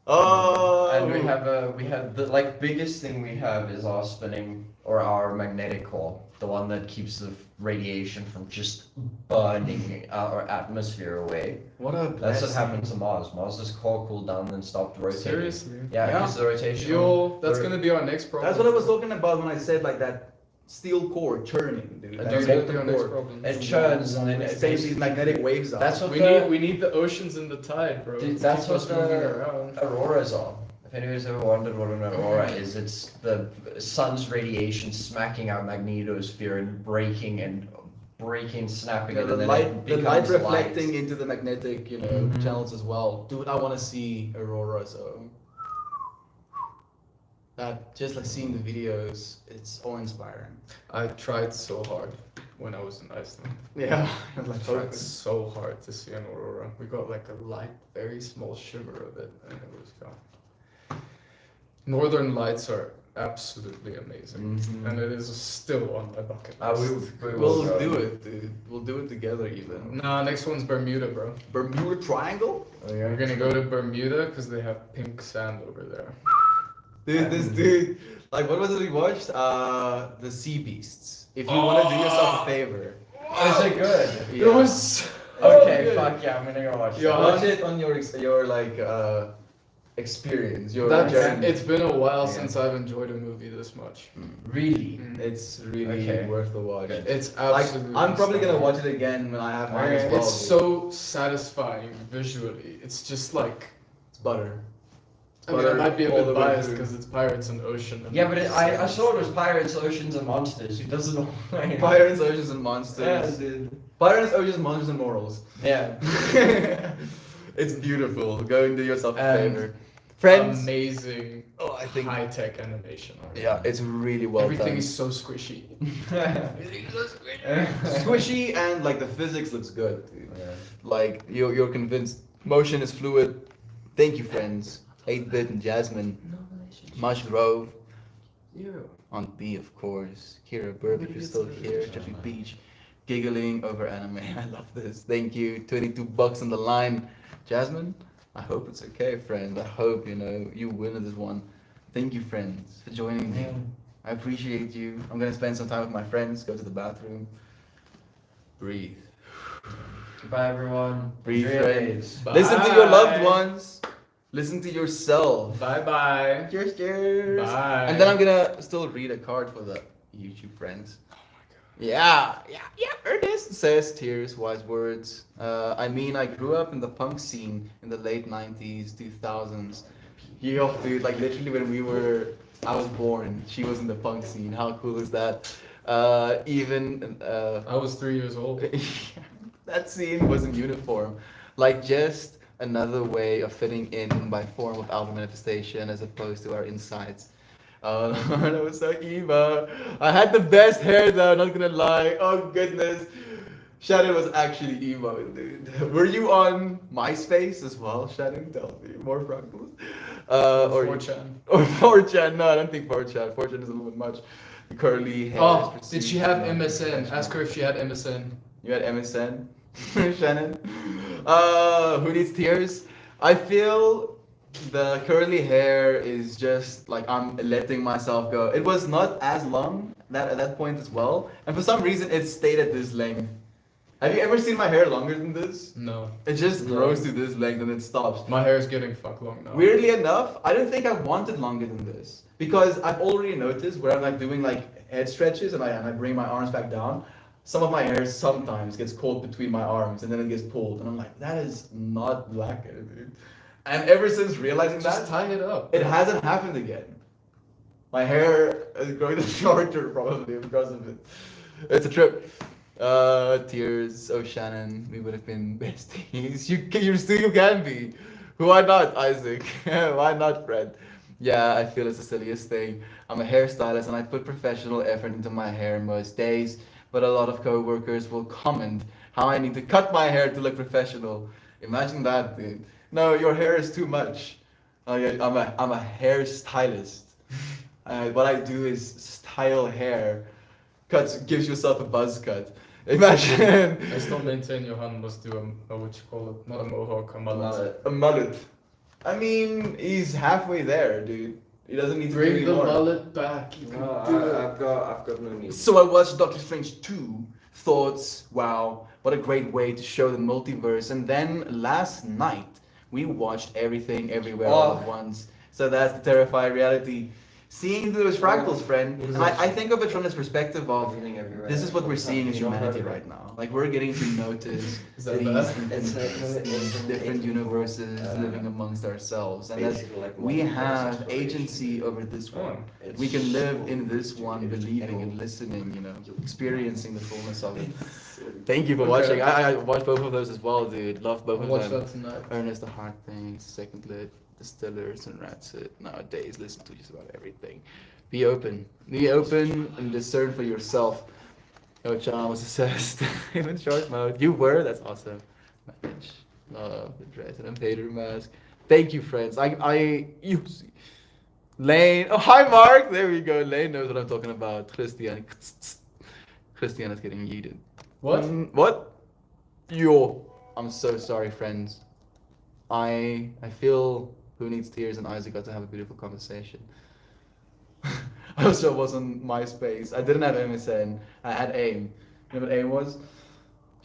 Oh, And we have the like biggest thing we have is our spinning or our magnetic core, the one that keeps the radiation from just burning our atmosphere away. what a That's what blessing. happened to Mars. Mars's core cooled down and stopped rotating. Seriously? Yeah, Yeah. because the rotation. Yo, that's gonna be our next problem. That's what I was talking about when I said like that steel core churning, dude. And That That's dude, gonna be our molten next core. problem. It churns and then It it sends these magnetic waves out. That's what We need the oceans in the tide, bro. Dude, to that's keep what us moving the around. auroras are. If anybody's ever wondered what an aurora is, it's the sun's radiation smacking our magnetosphere and snapping Yeah, it, the and then light, it the becomes light reflecting light. into the magnetic, you know, Mhm. channels as well. Dude, I want to see Aurora. So that just like seeing the videos, it's awe-inspiring. I tried so hard when I was in Iceland. Yeah, like I tried so hard to see an aurora. We got like a light, very small shimmer of it, and it was gone. Northern lights are absolutely amazing, Mhm. and it is still on my bucket Ah, list. we will We'll go. do it, dude. We'll do it together, even. Nah, next one's Bermuda, bro. Bermuda Triangle, We're gonna go to Bermuda because they have pink sand over there. dude. This dude, like, what was it we watched? The Sea Beasts. If you want to do yourself a favor, Is it good? yeah. It was Okay, good. fuck yeah, I'm gonna go watch Yeah. that. Watch it on your like experience. Your That, journey. it's been a while Yeah. since I've enjoyed a movie this much. Really? It's really Okay. worth the watch. It's Like, absolutely. I'm probably gonna stunning. watch it again when I have mine as well. It's so satisfying visually. It's just like. It's butter. I mean, I Butter might be a all bit the way biased through. because it's pirates and ocean. And Yeah, but I sand. saw it was Pirates, Oceans, and Monsters. Who doesn't know? Pirates, Oceans, and Monsters. dude. Pirates, Oceans, Monsters, and Morals. Yeah. It's beautiful. Go and do yourself a And favor. Friends. Amazing Oh, I think. high tech animation. Yeah, it's really well Everything done. is so squishy. Squishy and like the physics looks good. Dude. Like you're convinced. Motion is fluid. Thank you, friends. 8-Bit and Jasmine. Mush Grove. On B, of course. Kira Burp, if you're still here. Jeffrey Beach. Giggling over anime. I love this. Thank you. $22 on the line. Jasmine, I hope it's okay, friend. I hope, you know, you win this one. Thank you, friends, for joining me. I appreciate you. I'm gonna spend some time with my friends, go to the bathroom. Breathe. Goodbye, everyone. Breathe, Enjoy your friends. days. Listen to your loved Bye. ones. Listen to yourself. Bye bye. Cheers, cheers. Bye. And then I'm gonna still read a card for the YouTube friends. Yeah, Ernest says tears, wise words. I mean, I grew up in the punk scene in the late 90s, 2000s. Yo, dude, like literally when I was born, she was in the punk scene. How cool is that? Even I was 3 years old. that scene was in uniform, like just another way of fitting in by form of outer manifestation as opposed to our insides. That was so emo. I had the best hair though, not gonna lie. Oh goodness. Shannon was actually emo, dude. Were you on MySpace as well, Shannon? Tell me more fractals. Or 4chan. or 4chan? No, I don't think 4chan. 4chan is a little bit much. Curly hair. Oh, is did she perceived have as not MSN? professional. Ask her if she had MSN. You had MSN, Shannon. Who needs tears? I feel the curly hair is just like I'm letting myself go. It was not as long that at that point as well, and for some reason it stayed at this length. Have you ever seen my hair longer than this? No. It just No. grows to this length and it stops. My hair is getting fuck long now. Weirdly enough, I don't think I wanted longer than this because I've already noticed where I'm like doing like head stretches and I bring my arms back down. Some of my hair sometimes gets caught between my arms and then it gets pulled, and I'm like, that is not black hair, dude. And ever since realizing Just that, tie it up. it hasn't happened again. My hair is growing shorter probably because of it. It's a trip. Tears. Oh, Shannon, we would have been besties. You can be. Why not, Isaac? Why not, Fred? Yeah, I feel it's the silliest thing. I'm a hairstylist and I put professional effort into my hair most days, but a lot of coworkers will comment how I need to cut my hair to look professional. Imagine that, dude. No, your hair is too much. Yeah, I'm a hairstylist. What I do is style hair. Gives yourself a buzz cut. Imagine I still maintain Johan must do a what you call it, not a mohawk, a mullet. a mullet. I mean, he's halfway there, dude. He doesn't need to do Bring any the more. mullet back. You can No, do it. I've got no need. So I watched Doctor Strange 2. Thoughts, wow, what a great way to show the multiverse. And then last night, we watched Everything Everywhere All at Once. So that's the terrifying reality. Seeing those fractals, friend. And I think of it from this perspective of Everything everywhere. this is what we're seeing as You know, humanity heard of right now. Like we're getting to notice Is that these bad? It's like- different universes uh, living amongst ourselves, and that basically like we multiverse have exploration. agency over this one. It's We can live so in this one, stupid. believing and listening, experiencing the fullness of it. So- Thank you for Okay. watching. I watched both of those as well, dude. Love both I'll of watch them. that tonight. Ernest the Hard Things, Second Lit, Distillers, and Ratchet. Nowadays, listen to just about everything. Be open. Be open and discern for yourself. Oh, John was obsessed. In short mode. You were? That's awesome. Manage. Love the dress and Vader mask. Thank you, friends. You. Lane. Oh, hi, Mark. There we go. Lane knows what I'm talking about. Christian. Christian is getting yeeted. What? What? Yo. I'm so sorry, friends. I feel Who Needs Tears and Isaac got to have a beautiful conversation. I also was on MySpace. I didn't have MSN. I had AIM. You know what AIM was?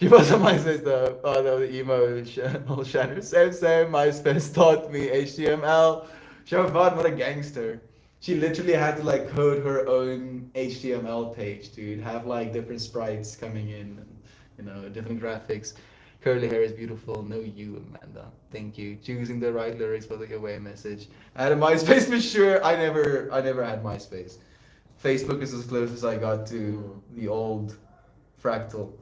She was on MySpace though. Oh, that was the emo old Shannon. Same. MySpace taught me HTML. Siobhan, what a gangster. She literally had to like code her own HTML page, dude. Have like different sprites coming in, and, different graphics. Curly hair is beautiful. No, you, Amanda. Thank you. Choosing the right lyrics for the away message. I had a MySpace for sure. I never had MySpace. Facebook is as close as I got to the old Fractal.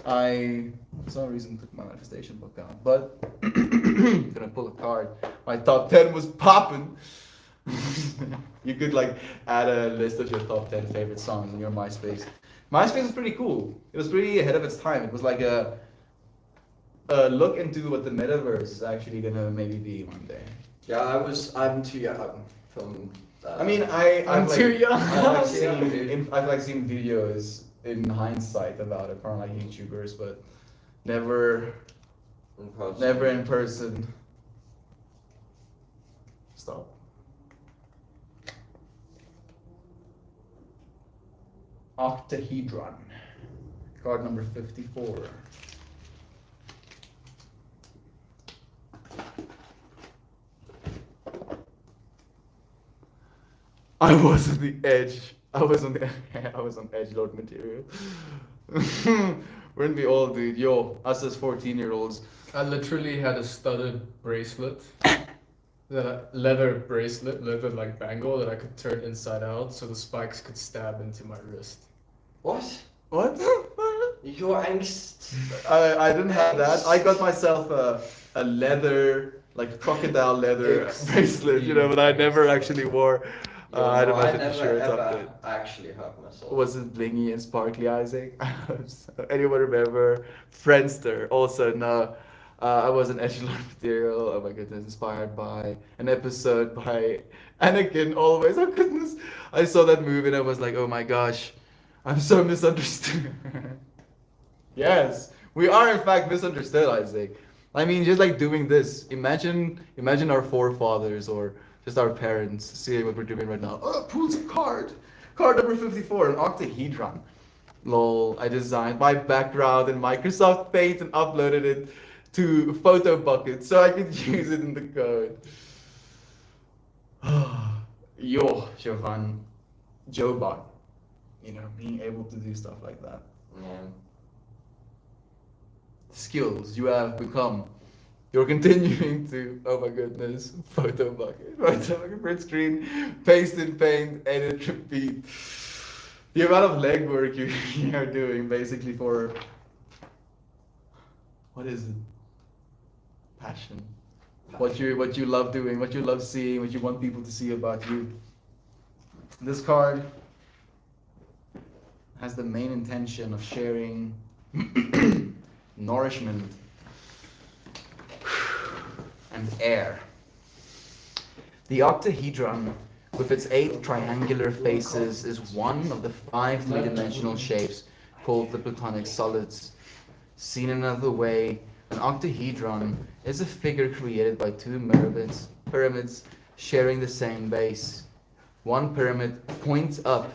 I, for some reason, took my manifestation book down, but gonna pull a card. My top 10 was popping. You could like add a list of your top 10 favorite songs in your MySpace. MySpace was pretty cool. It was pretty ahead of its time. It was like a look into what the metaverse is actually gonna maybe be one day. Yeah, I'm too young from. I mean, I'm too young. I've like seen videos in hindsight about it from like YouTubers, but never in person. Stop. Octahedron. Card number 54. I was on the edge. I was on edge lord material. Weren't we all, dude? Yo, us as 14-year-olds. I literally had a studded bracelet, leather like bangle that I could turn inside out so the spikes could stab into my wrist. What? What? Your angst. I didn't have that. I got myself a leather, like crocodile leather bracelet, you know, but I never actually wore. I don't know if the shirts up ever there. actually hurt myself. Was it blingy and sparkly, Isaac? Anyone remember Friendster? Also, no. I was an echelon material. Oh my goodness, inspired by an episode by Anakin. Always, oh goodness, I saw that movie and I was like, oh my gosh, I'm so misunderstood. Yes, we are in fact misunderstood, Isaac. I mean, just like doing this. Imagine our forefathers or just our parents seeing what we're doing right now. Oh, pulls a card. Card number 54, an octahedron. Lol, I designed my background in Microsoft Paint and uploaded it to PhotoBucket so I could use it in the code. Yo, Jovan, Jobot. You know, being able to do stuff like that. Yeah. Skills you have become. You're continuing to, oh my goodness, PhotoBucket, print screen, paste in Paint, edit, repeat. The amount of legwork you are doing basically for, what is it? Passion. What you love doing, what you love seeing, what you want people to see about you. This card has the main intention of sharing nourishment and air. The octahedron, with its 8 triangular faces, is one of the 5 three-dimensional shapes called the Platonic solids. Seen another way, an octahedron is a figure created by 2 pyramids sharing the same base. One pyramid points up,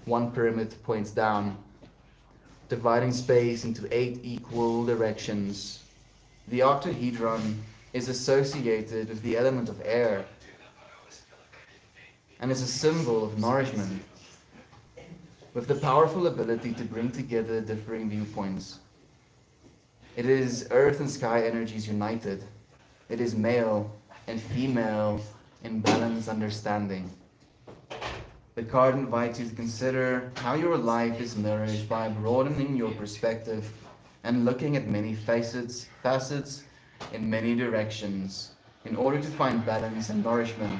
one pyramid points down, dividing space into 8 equal directions. The octahedron is associated with the element of air and is a symbol of nourishment, with the powerful ability to bring together differing viewpoints. It is earth and sky energies united. It is male and female in balanced understanding. The card invites you to consider how your life is nourished by broadening your perspective and looking at many facets in many directions in order to find balance and nourishment.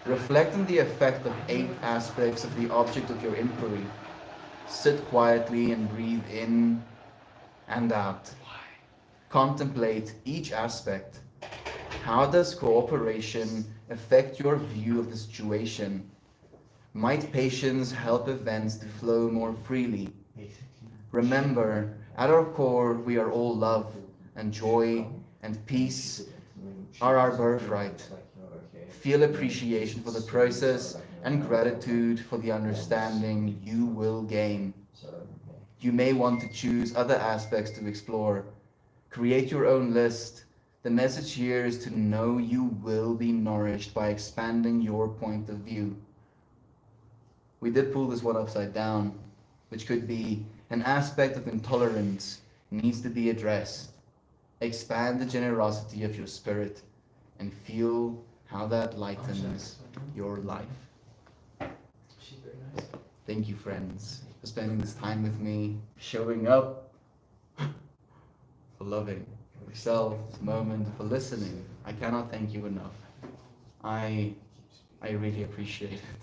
Reflect on the effect of 8 aspects of the object of your inquiry. Sit quietly and breathe in and out. Contemplate each aspect. How does cooperation affect your view of the situation? Might patience help events to flow more freely? Remember, at our core, we are all love and joy and peace are our birthright. Feel appreciation for the process and gratitude for the understanding you will gain. You may want to choose other aspects to explore. Create your own list. The message here is to know you will be nourished by expanding your point of view. We did pull this one upside down, which could be an aspect of intolerance needs to be addressed. Expand the generosity of your spirit and feel how that lightens your life. Thank you, friends, for spending this time with me, showing up, for loving yourself, this moment, for listening. I cannot thank you enough. I really appreciate it.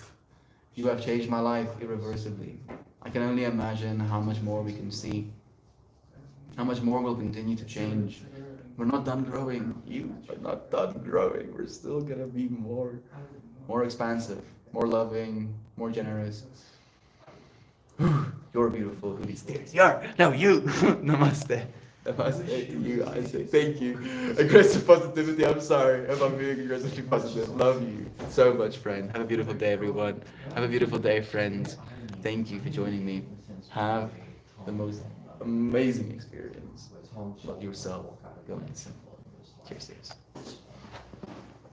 You have changed my life irreversibly. I can only imagine how much more we can see, how much more will continue to change. We're not done growing. You are not done growing. We're still gonna be more expansive, more loving, more generous. You're beautiful. Who needs tears? You. Namaste. Namaste to you. I say thank you. Aggressive positivity. I'm sorry if I'm being aggressively positive. Love you so much, friend. Have a beautiful day, everyone. Have a beautiful day, friends. Thank you for joining me. Have the most amazing experience. Love yourself. Go insane. Cheers.